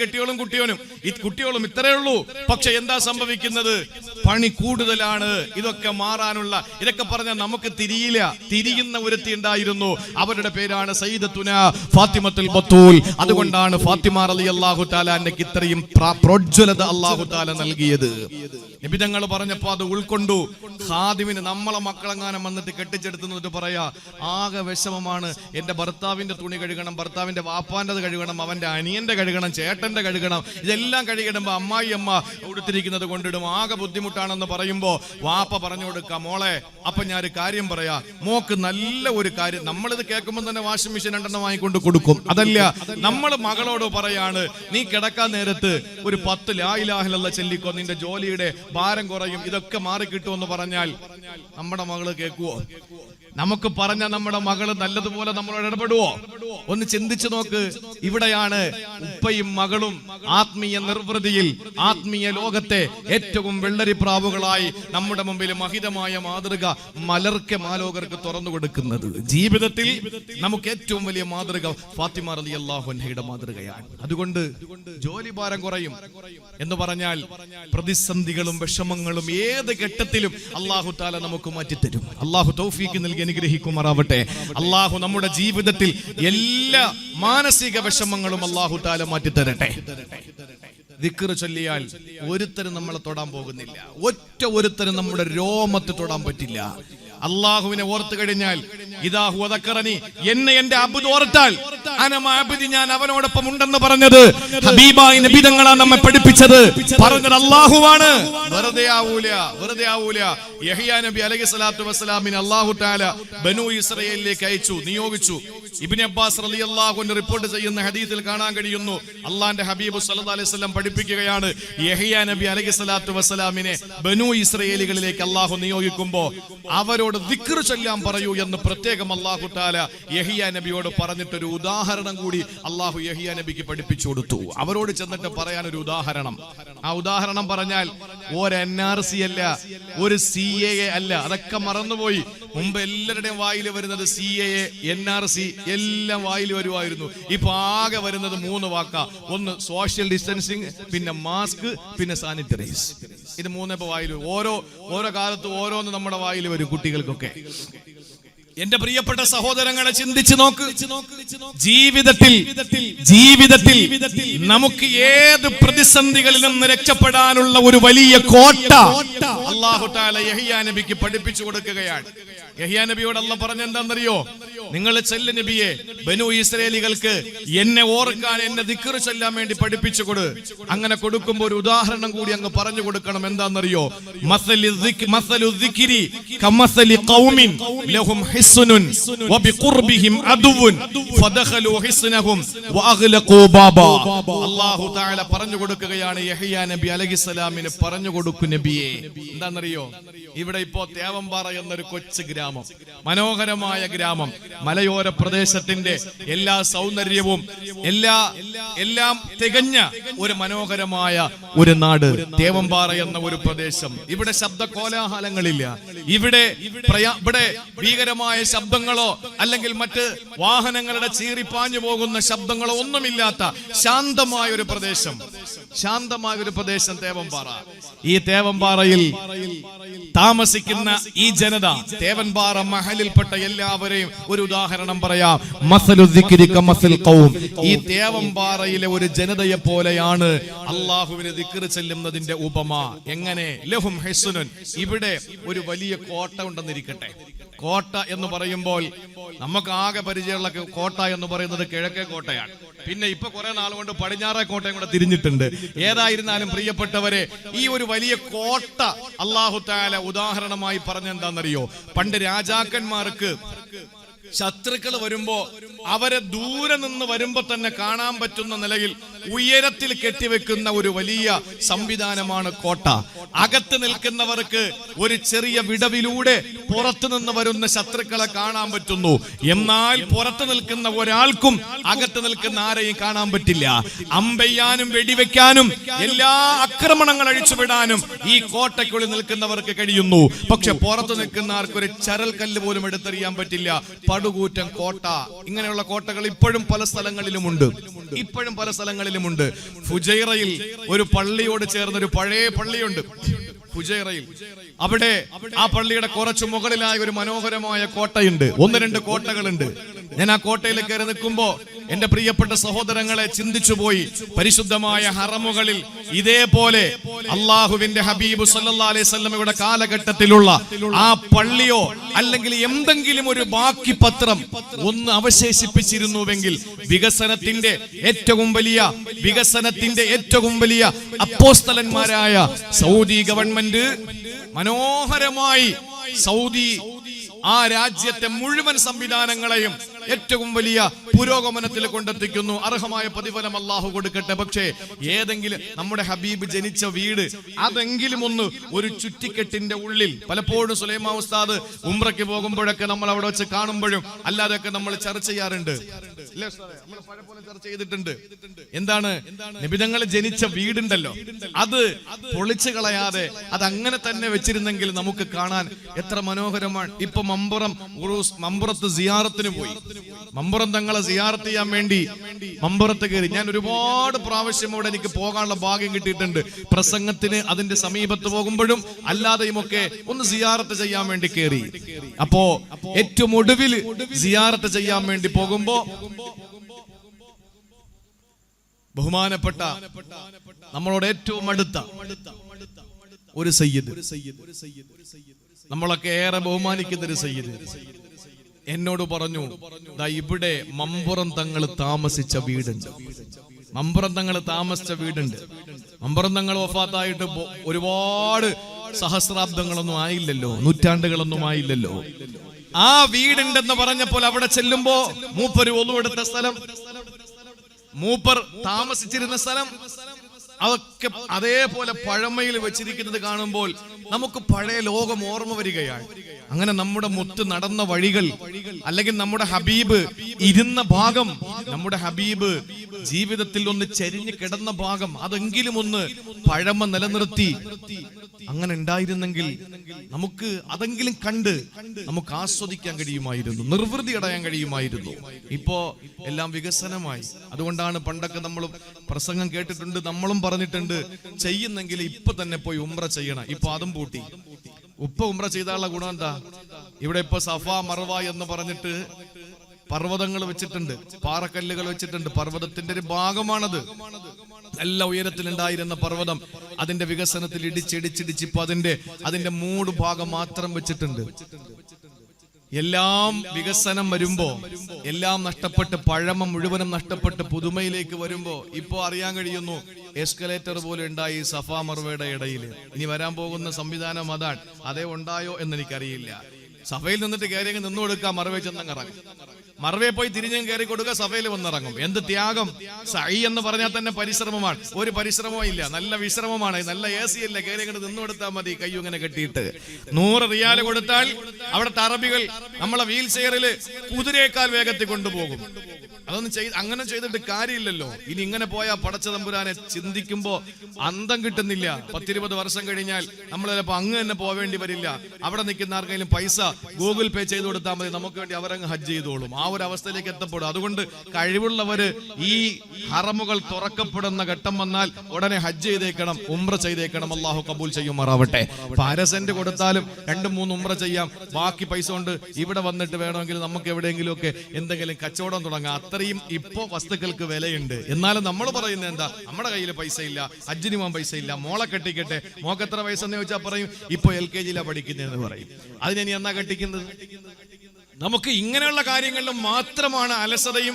കുട്ടിയോളും ഇത്രയേ ഉള്ളൂ. പക്ഷെ എന്താ സംഭവിക്കുന്നത്? പണി കൂടുതലാണ്. ഇതൊക്കെ മാറാനുള്ള, ഇതൊക്കെ പറഞ്ഞാൽ നമുക്ക് തിരിയുന്ന ഒരുത്തി ഉണ്ടായിരുന്നു. അവരുടെ പേരാണ് സയ്യിദത്തുന ഫാത്തിമത്തുൽ ബത്തൂൽ. അതുകൊണ്ടാണ് ഫാത്തിമ റളിയല്ലാഹു തആല അന്നക്ക് ഇത്രയും പ്രോജ്വലത അല്ലാഹു തആല നൽകിയത്. നബി തങ്ങൾ പറഞ്ഞപ്പോ അത് ഉൾക്കൊണ്ടു. ഖാദിമിന് നമ്മളെ മക്കളെങ്ങാനും വന്നിട്ട് കെട്ടിച്ചെടുത്തുന്നിട്ട് പറയാ, ആകെ വിഷമമാണ്, എന്റെ ഭർത്താവിന്റെ തുണി കഴുകണം, ഭർത്താവിന്റെ വാപ്പാന്റെ കഴുകണം, അവന്റെ അനിയന്റെ കഴുകണം, ചേട്ടന്റെ കഴുകണം, ഇതെല്ലാം കഴുകിടുമ്പോ അമ്മായി അമ്മ ഉടുത്തിരിക്കുന്നത് കൊണ്ടിടും, ആകെ ബുദ്ധിമുട്ടാണെന്ന് പറയുമ്പോ വാപ്പ പറഞ്ഞു കൊടുക്കാം, മോളെ അപ്പൊ ഞാനൊരു കാര്യം പറയാ, മോക്ക് നല്ല ഒരു കാര്യം. നമ്മളിത് കേൾക്കുമ്പോൾ തന്നെ വാഷിംഗ് മെഷീൻ 2 വാങ്ങിക്കൊണ്ട് കൊടുക്കും. അതല്ല, നമ്മൾ മകളോട് പറയാണ്, നീ കിടക്കാൻ നേരത്ത് ഒരു 10 ലാ ഇലാഹ ഇല്ലല്ലാഹ് ചൊല്ലിക്കോ, നിന്റെ ജോലിയുടെ ഭാരം കുറയും, ഇതൊക്കെ മാറിക്കിട്ടുമെന്ന് പറഞ്ഞാൽ നമ്മുടെ മകള് കേൾക്കുവോ? നമുക്ക് പറഞ്ഞ നമ്മുടെ മകള് നല്ലതുപോലെ നമ്മളോട് ഇടപെടുവോ? ഒന്ന് ചിന്തിച്ചു നോക്ക്. ഇവിടെയാണ് ഉപ്പയും മകളും ആത്മീയ നിർവൃതിയിൽ, ആത്മീയ ലോകത്തെ ഏറ്റവും വെള്ളരിപ്രാവുകളായി നമ്മുടെ മുമ്പിൽ മഹിതമായ മാതൃക മാലോകർക്ക് തുറന്നു കൊടുക്കുന്നത്. ജീവിതത്തിൽ നമുക്ക് ഏറ്റവും വലിയ മാതൃക ഫാത്തിമ റളിയല്ലാഹു അൻഹയുടെ മാതൃകയാണ്. അതുകൊണ്ട് ജോലി ഭാരം കുറയും എന്ന് പറഞ്ഞാൽ പ്രതിസന്ധികളും വിഷമങ്ങളും ഏത് ഘട്ടത്തിലും അല്ലാഹു തആല നമുക്ക് മാറ്റിത്തരും. അല്ലാഹു തൗഫീഖ് നൽകി അനുഗ്രഹിക്കുമാറാവട്ടെ. അല്ലാഹു നമ്മുടെ ജീവിതത്തിൽ എല്ലാ മാനസിക വിഷമങ്ങളും അല്ലാഹു തആല മാറ്റിത്തരട്ടെ. ദിക്ർ ചൊല്ലിയാൽ ഒരുത്തരും നമ്മളെ തൊടാൻ പോകുന്നില്ല. ഒരുത്തരും നമ്മുടെ രോമത്തെ തൊടാൻ പറ്റില്ല. അള്ളാഹുവിനെ ഓർത്തു കഴിഞ്ഞാൽ ഇദാ ഹുവ ദക്കറനി, എന്നെ എന്റെ അബ്ദ് ഓർത്താൽ അന മഅബ്ദി, ഞാൻ അവനോടൊപ്പം ഉണ്ടെന്ന് പറഞ്ഞത് ഹബീബായ നബി തങ്ങളാണ് നമ്മെ പഠിപ്പിച്ചത്. പറഞ്ഞത് അള്ളാഹുവാണ്. വെറുതെ ആവൂല. യഹ്യാ നബി അലൈഹി സ്വലാത്തു വസ്സലാമിനെ അല്ലാഹു തആല ബനൂ ഇസ്രായേലിലേക്ക് അയച്ചു, നിയോഗിച്ചു. ഇബ്നു അബ്ബാസ് റളിയല്ലാഹു അൻഹു റിപ്പോർട്ട് ചെയ്യുന്ന ഹദീസിൽ കാണാൻ കഴിയുന്നു, അള്ളാന്റെ ഹബീബ് സല്ലല്ലാഹു അലൈഹി വസല്ലം പഠിപ്പിക്കുകയാണ്, യഹ്യാ നബി അലൈഹി സ്വലാത്തു വസ്സലാമിനെ ബനൂ ഇസ്രായേലികളിലേക്ക് അള്ളാഹു നിയോഗിക്കുമ്പോ അവരോട് ദിക്ർ ചൊല്ലാൻ പറയൂ എന്ന് പ്രത്യേകം അല്ലാഹു തആല യഹ്യാ നബിയോട് പറഞ്ഞിട്ടൊരു ഉദാഹരണം കൂടി അല്ലാഹു യഹ്യാ നബിക്ക് പഠിപ്പിച്ചു കൊടുത്തു. അവരോട് ചെന്നിട്ട് പറയാൻ ഒരു ഉദാഹരണം. ആ ഉദാഹരണം പറഞ്ഞാൽ ഒരു NRC അല്ല, ഒരു CAA അല്ല, അതൊക്കെ മറന്നുപോയി. മുമ്പ് എല്ലാവരുടെയും വായിൽ വരുന്നത് CAA, NRC എല്ലാം വായിൽ വരുമായിരുന്നു. ഇപ്പൊ ആകെ വരുന്നത് 3 വാക്കാ. ഒന്ന് സോഷ്യൽ ഡിസ്റ്റൻസിങ്, പിന്നെ മാസ്ക്, പിന്നെ സാനിറ്റൈസ്. ഇത് 3 ഇപ്പൊ വായിൽ. ഓരോ കാലത്ത് ഓരോന്ന് നമ്മുടെ വായിൽ വരും കുട്ടികൾക്കൊക്കെ. എന്റെ പ്രിയപ്പെട്ട സഹോദരങ്ങളെ, ചിന്തിച്ചു നോക്ക്. ജീവിതത്തിൽ നമുക്ക് ഏത് പ്രതിസന്ധികളിൽ നിന്ന് രക്ഷപ്പെടാനുള്ള ഒരു വലിയ കോട്ട അല്ലാഹു തആല യഹ്യാ നബിക്ക് പഠിപ്പിച്ചു കൊടുക്കുകയാണ്. യഹ്യാ നബിയോട് അല്ലാഹ് പറഞ്ഞെന്താണെന്നറിയോ? നിങ്ങൾ ചെല്ല് നബിയെ, ബനൂ ഇസ്രായേലികൾക്ക് എന്നെ ഓർക്കാൻ, എന്നെ ദിക്ർ ചൊല്ലാൻ വേണ്ടി പഠിപ്പിച്ചു കൊടു. അങ്ങനെ കൊടുക്കുമ്പോൾ ഒരു ഉദാഹരണം കൂടി അങ്ങ് പറഞ്ഞു കൊടുക്കണം. എന്താണെന്നറിയോ? മസലു ദിക്രി കമസലി ഖൗമിൻ ലഹും ഹിസ്നുൻ വബിഖുർബിഹിം അദുവൻ ഫദഖലു ഹിസ്നഹും വഅഗ്ലഖൂ ബാബാ. അല്ലാഹു തആല പറഞ്ഞു കൊടുക്കുകയാണ് യഹ്യാ നബി അലൈഹിസ്സലാമിന് പറഞ്ഞു കൊടുക്കു നബിയെ. എന്താണെന്നറിയോ? ഇവിടെ ഇപ്പോ തേവമ്പാറ എന്നൊരു കൊച്ചു ഗ്രാമം, മനോഹരമായ ഗ്രാമം, മലയോര പ്രദേശത്തിന്റെ എല്ലാ സൗന്ദര്യവും എല്ലാം തികഞ്ഞ ഒരു മനോഹരമായ ഒരു നാട് തേവമ്പാറ എന്ന ഒരു പ്രദേശം. ഇവിടെ ശബ്ദ കോലാഹലങ്ങളില്ല. ഇവിടെ ഭീകരമായ ശബ്ദങ്ങളോ അല്ലെങ്കിൽ മറ്റ് വാഹനങ്ങളുടെ ചീറിപ്പാഞ്ഞു പോകുന്ന ശബ്ദങ്ങളോ ഒന്നുമില്ലാത്ത ശാന്തമായ ഒരു പ്രദേശം തേവമ്പാറ. ഈ തേവമ്പാറയിൽ താമസിക്കുന്ന ഈ ജനത, തേവൻപാറ മഹലിൽപ്പെട്ട എല്ലാവരെയും ഒരു ഉദാഹരണം പറയാം. മസലു ദിക്രി കമസൽ ഖൗം. ഈ തേവമ്പാറയിലെ ഒരു ജനതയെ പോലെയാണ് അല്ലാഹുവിനെ ദിക്ർ ചെല്ലുന്നതിന്റെ ഉപമ. എങ്ങനെ? ലഹും ഹിസ്നുൻ. ഇവിടെ ഒരു വലിയ കോട്ട ഉണ്ടെന്നിരിക്കട്ടെ. കോട്ട എന്ന് പറയുമ്പോൾ നമുക്ക് ആകെ പരിചയമുള്ള കോട്ട എന്ന് പറയുന്നത് കിഴക്കേ കോട്ടയാണ്. പിന്നെ ഇപ്പൊ കുറെ നാൾ കൊണ്ട് പടിഞ്ഞാറേ കോട്ടയും കൂടെ തിരിഞ്ഞിട്ടുണ്ട്. ഏതായിരുന്നാലും പ്രിയപ്പെട്ടവരെ, ഈ ഒരു വലിയ കോട്ട അല്ലാഹു തആല ഉദാഹരണമായി പറഞ്ഞെന്താണെന്നറിയോ? പണ്ട് രാജാക്കന്മാർക്ക് ശത്രുക്കൾ വരുമ്പോ അവരെ ദൂരെ നിന്ന് വരുമ്പോ തന്നെ കാണാൻ പറ്റുന്ന നിലയിൽ ഉയരത്തിൽ കെട്ടിവെക്കുന്ന ഒരു വലിയ സംവിധാനമാണ് കോട്ട. അകത്ത് നിൽക്കുന്നവർക്ക് ഒരു ചെറിയ വിടവിലൂടെ പുറത്തു നിന്ന് വരുന്ന ശത്രുക്കളെ കാണാൻ പറ്റുന്നു. എന്നാൽ പുറത്തു നിൽക്കുന്ന ഒരാൾക്കും അകത്ത് നിൽക്കുന്ന ആരെയും കാണാൻ പറ്റില്ല. അമ്പെയ്യാനും വെടിവെക്കാനും എല്ലാ ആക്രമണങ്ങൾ അഴിച്ചുവിടാനും ഈ കോട്ടയ്ക്കുള്ളിൽ നിൽക്കുന്നവർക്ക് കഴിയുന്നു. പക്ഷെ പുറത്തു നിൽക്കുന്ന ആർക്കൊരു ചരൽ കല്ല് പോലും എടുത്തെറിയാൻ പറ്റില്ല. പടുകൂറ്റൻ കോട്ട. ഇങ്ങനെയുള്ള കോട്ടകൾ ഇപ്പോഴും പല സ്ഥലങ്ങളിലുമുണ്ട്. ഫുജൈറയിൽ ഒരു പള്ളിയോട് ചേർന്നൊരു പഴയ പള്ളിയുണ്ട് ഫുജൈറയിൽ. അവിടെ ആ പള്ളിയുടെ കുറച്ച് മുകളിലായ ഒരു മനോഹരമായ കോട്ടയുണ്ട്. 1-2 കോട്ടകളുണ്ട്. ഞാൻ ആ കോട്ടയിൽ കയറി നിൽക്കുമ്പോ എന്റെ പ്രിയപ്പെട്ട സഹോദരങ്ങളെ ചിന്തിച്ചുപോയി. പരിശുദ്ധമായ ഹറമുകളിൽ ഇതേപോലെ അള്ളാഹുവിന്റെ ഹബീബ് സല്ലല്ലാഹു അലൈഹി വസല്ലമയുടെ കാലഘട്ടത്തിലുള്ള ആ പള്ളിയോ അല്ലെങ്കിൽ എന്തെങ്കിലും ഒരു ബാക്കി പത്രം ഒന്ന് അവശേഷിപ്പിച്ചിരുന്നുവെങ്കിൽ വികസനത്തിന്റെ ഏറ്റവും വലിയ അപ്പോസ്തലന്മാരായ സൗദി ഗവൺമെന്റ് മനോഹരമായി സൗദി ആ രാജ്യത്തെ മുഴുവൻ സംവിധാനങ്ങളെയും ഏറ്റവും വലിയ പുരോഗമനത്തിൽ കൊണ്ടെത്തിക്കുന്നു. അർഹമായ പ്രതിഫലം അല്ലാഹു കൊടുക്കട്ടെ. പക്ഷേ ഏതെങ്കിലും നമ്മുടെ ഹബീബ് ജനിച്ച വീട് അതെങ്കിലും ഒന്ന് ഒരു ചുറ്റിക്കെട്ടിന്റെ ഉള്ളിൽ, പലപ്പോഴും സുലൈമാൻ ഉസ്താദ് ഉംറയ്ക്ക് പോകുമ്പോഴൊക്കെ നമ്മൾ അവിടെ വെച്ച് കാണുമ്പോഴും അല്ലാതെയൊക്കെ നമ്മൾ ചർച്ച ചെയ്യാറുണ്ട്. നമ്മൾ പലപ്പോഴും ചർച്ച ചെയ്തിട്ടുണ്ട്. എന്താണ് നബിതങ്ങൾ ജനിച്ച വീടുണ്ടല്ലോ, അത് പൊളിച്ചു കളയാതെ അത് അങ്ങനെ തന്നെ വെച്ചിരുന്നെങ്കിൽ നമുക്ക് കാണാൻ എത്ര മനോഹരമാണ്. ഇപ്പൊ മമ്പുറത്ത് സിയാറത്തിന് പോയി. മമ്പുറം തങ്ങളെ സിയാറത്ത് ചെയ്യാൻ വേണ്ടി മമ്പുറത്ത് കയറി. ഞാൻ ഒരുപാട് പ്രാവശ്യം അവിടെ എനിക്ക് പോകാനുള്ള ഭാഗ്യം കിട്ടിയിട്ടുണ്ട്. പ്രസംഗത്തിന് അതിന്റെ സമീപത്ത് പോകുമ്പോഴും അല്ലാതെയുമൊക്കെ ഒന്ന് സിയാറത്ത് ചെയ്യാൻ വേണ്ടി കയറി. അപ്പോ ഏറ്റവും ഒടുവിൽ സിയാറത്ത് ചെയ്യാൻ വേണ്ടി പോകുമ്പോ ബഹുമാനപ്പെട്ട നമ്മളോട് ഏറ്റവും അടുത്ത ഒരു സയ്യിദ്, നമ്മളൊക്കെ ഏറെ ബഹുമാനിക്കുന്ന ഒരു സയ്യിദ് എന്നോട് പറഞ്ഞു, ദാ ഇവിടെ മമ്പുറം തങ്ങൾ താമസിച്ച വീടുണ്ട്. മമ്പുറം തങ്ങൾ വഫാത്തായിട്ട് ഒരുപാട് സഹസ്രാബ്ദങ്ങളൊന്നും ആയില്ലല്ലോ, നൂറ്റാണ്ടുകളൊന്നും ആയില്ലല്ലോ. ആ വീടുണ്ടെന്ന് പറഞ്ഞപ്പോൾ അവിടെ ചെല്ലുമ്പോ മൂപ്പര് ഒന്നുമെടുത്ത സ്ഥലം, മൂപ്പർ താമസിച്ചിരുന്ന സ്ഥലം അതൊക്കെ അതേപോലെ പഴമയിൽ വെച്ചിരിക്കുന്നത് കാണുമ്പോൾ നമുക്ക് പഴയ ലോകം ഓർമ്മ വരികയാണ്. അങ്ങനെ നമ്മുടെ മുത്ത് നടന്ന വഴികൾ, അല്ലെങ്കിൽ നമ്മുടെ ഹബീബ് ഇരുന്ന ഭാഗം, നമ്മുടെ ഹബീബ് ജീവിതത്തിൽ ഒന്ന് ചരിഞ്ഞു കിടന്ന ഭാഗം, അതെങ്കിലും ഒന്ന് പഴമ നിലനിർത്തി അങ്ങനെ ഉണ്ടായിരുന്നെങ്കിൽ നമുക്ക് അതെങ്കിലും കണ്ട് നമുക്ക് ആസ്വദിക്കാൻ കഴിയുമായിരുന്നു, നിർവൃതി അടയാൻ കഴിയുമായിരുന്നു. ഇപ്പോ എല്ലാം വികസനമായി. അതുകൊണ്ടാണ് പണ്ടൊക്കെ നമ്മൾ പ്രസംഗം കേട്ടിട്ടുണ്ട്, നമ്മളും പറഞ്ഞിട്ടുണ്ട്, ചെയ്യുന്നെങ്കിൽ ഇപ്പൊ തന്നെ പോയി ഉംറ ചെയ്യണം. ഇപ്പൊ അതും പൂട്ടി. ഉംറ ചെയ്താലുള്ള ഗുണം എന്താ? ഇവിടെ ഇപ്പൊ സഫ മർവ എന്ന് പറഞ്ഞിട്ട് പർവ്വതങ്ങൾ വെച്ചിട്ടുണ്ട്, പാറക്കല്ലുകൾ വെച്ചിട്ടുണ്ട്. പർവ്വതത്തിന്റെ ഒരു ഭാഗമാണത്. നല്ല ഉയരത്തിലുണ്ടായിരുന്ന പർവ്വതം അതിന്റെ വികസനത്തിൽ ഇടിച്ചിടിച്ചിടിച്ച് ഇപ്പൊ അതിന്റെ മൂട് ഭാഗം മാത്രം വെച്ചിട്ടുണ്ട്. എല്ലാം വികസനം വരുമ്പോ എല്ലാം നഷ്ടപ്പെട്ട്, പഴമ മുഴുവനും നഷ്ടപ്പെട്ട് പുതുമയിലേക്ക് വരുമ്പോ ഇപ്പോ അറിയാൻ കഴിയുന്നു എസ്കലേറ്റർ പോലെ ഉണ്ടായി സഫാ മർവയുടെ ഇടയിൽ. ഇനി വരാൻ പോകുന്ന സംവിധാനം അതാണ്. അതേ ഉണ്ടായോ എന്ന് എനിക്കറിയില്ല. സഫയിൽ നിന്നിട്ട് കയറി നിന്നു കൊടുക്കുക, മറവേ ചെന്നങ്ങിറങ്ങും. മറവേ പോയി തിരിഞ്ഞും കയറി കൊടുക്കുക, സഫയിൽ വന്നിറങ്ങും. എന്ത് ത്യാഗം! സഈ എന്ന് പറഞ്ഞാൽ തന്നെ പരിശ്രമമാണ്. ഒരു പരിശ്രമവും ഇല്ല, നല്ല വിശ്രമമാണ്. നല്ല AC അല്ല, കയറി ഇങ്ങോട്ട് നിന്നു കൊടുത്താൽ മതി. കയ്യും ഇങ്ങനെ കെട്ടിയിട്ട് 100 റിയാൽ കൊടുത്താൽ അവിടുത്തെ അറബികൾ നമ്മളെ വീൽ ചെയറില് കുതിരയേക്കാൾ വേഗത്തിൽ കൊണ്ടുപോകും. അതൊന്നും അങ്ങനെ ചെയ്തിട്ട് കാര്യമില്ലല്ലോ. ഇനി ഇങ്ങനെ പോയാൽ പടച്ച തമ്പുരാനെ ചിന്തിക്കുമ്പോ അന്തം കിട്ടുന്നില്ല. 10-20 വർഷം കഴിഞ്ഞാൽ നമ്മൾ ചിലപ്പോ അങ്ങ് തന്നെ പോവേണ്ടി വരില്ല. അവിടെ നിൽക്കുന്ന ആർക്കെങ്കിലും പൈസ ഗൂഗിൾ പേ ചെയ്ത് കൊടുത്താൽ മതി, നമുക്ക് വേണ്ടി അവരങ്ങ് ഹജ്ജ് ചെയ്തോളും. ആ ഒരു അവസ്ഥയിലേക്ക് എത്തപ്പെടും. അതുകൊണ്ട് കഴിവുള്ളവര് ഈ ഹറമുകൾ തുറക്കപ്പെടുന്ന ഘട്ടം വന്നാൽ ഉടനെ ഹജ്ജ് ചെയ്തേക്കണം, ഉംറ ചെയ്തേക്കണം. അള്ളാഹു കബൂൽ ചെയ്യുമാറാവട്ടെ. 1 സെന്റ് കൊടുത്താലും 2-3 ഉംറ ചെയ്യാം. ബാക്കി പൈസ കൊണ്ട് ഇവിടെ വന്നിട്ട് വേണമെങ്കിൽ നമുക്ക് എവിടെയെങ്കിലും ഒക്കെ എന്തെങ്കിലും കച്ചവടം തുടങ്ങാം. അത്രയും ഇപ്പോ വസ്തുക്കൾക്ക് വിലയുണ്ട്. എന്നാലും നമ്മൾ പറയുന്നത് എന്താ, നമ്മുടെ കയ്യിൽ പൈസ ഇല്ല, ഹജ്ജിന് പോകാൻ പൈസ ഇല്ല, മോളെ കെട്ടിക്കട്ടെ. മോക്ക് എത്ര വയസ്സെന്ന് ചോദിച്ചാൽ പറയും ഇപ്പൊ LKG പഠിക്കുന്നതെന്ന് പറയും. അതിനി എന്നാ കെട്ടിക്കുന്നത്? നമുക്ക് ഇങ്ങനെയുള്ള കാര്യങ്ങളിലും മാത്രമാണ് അലസതയും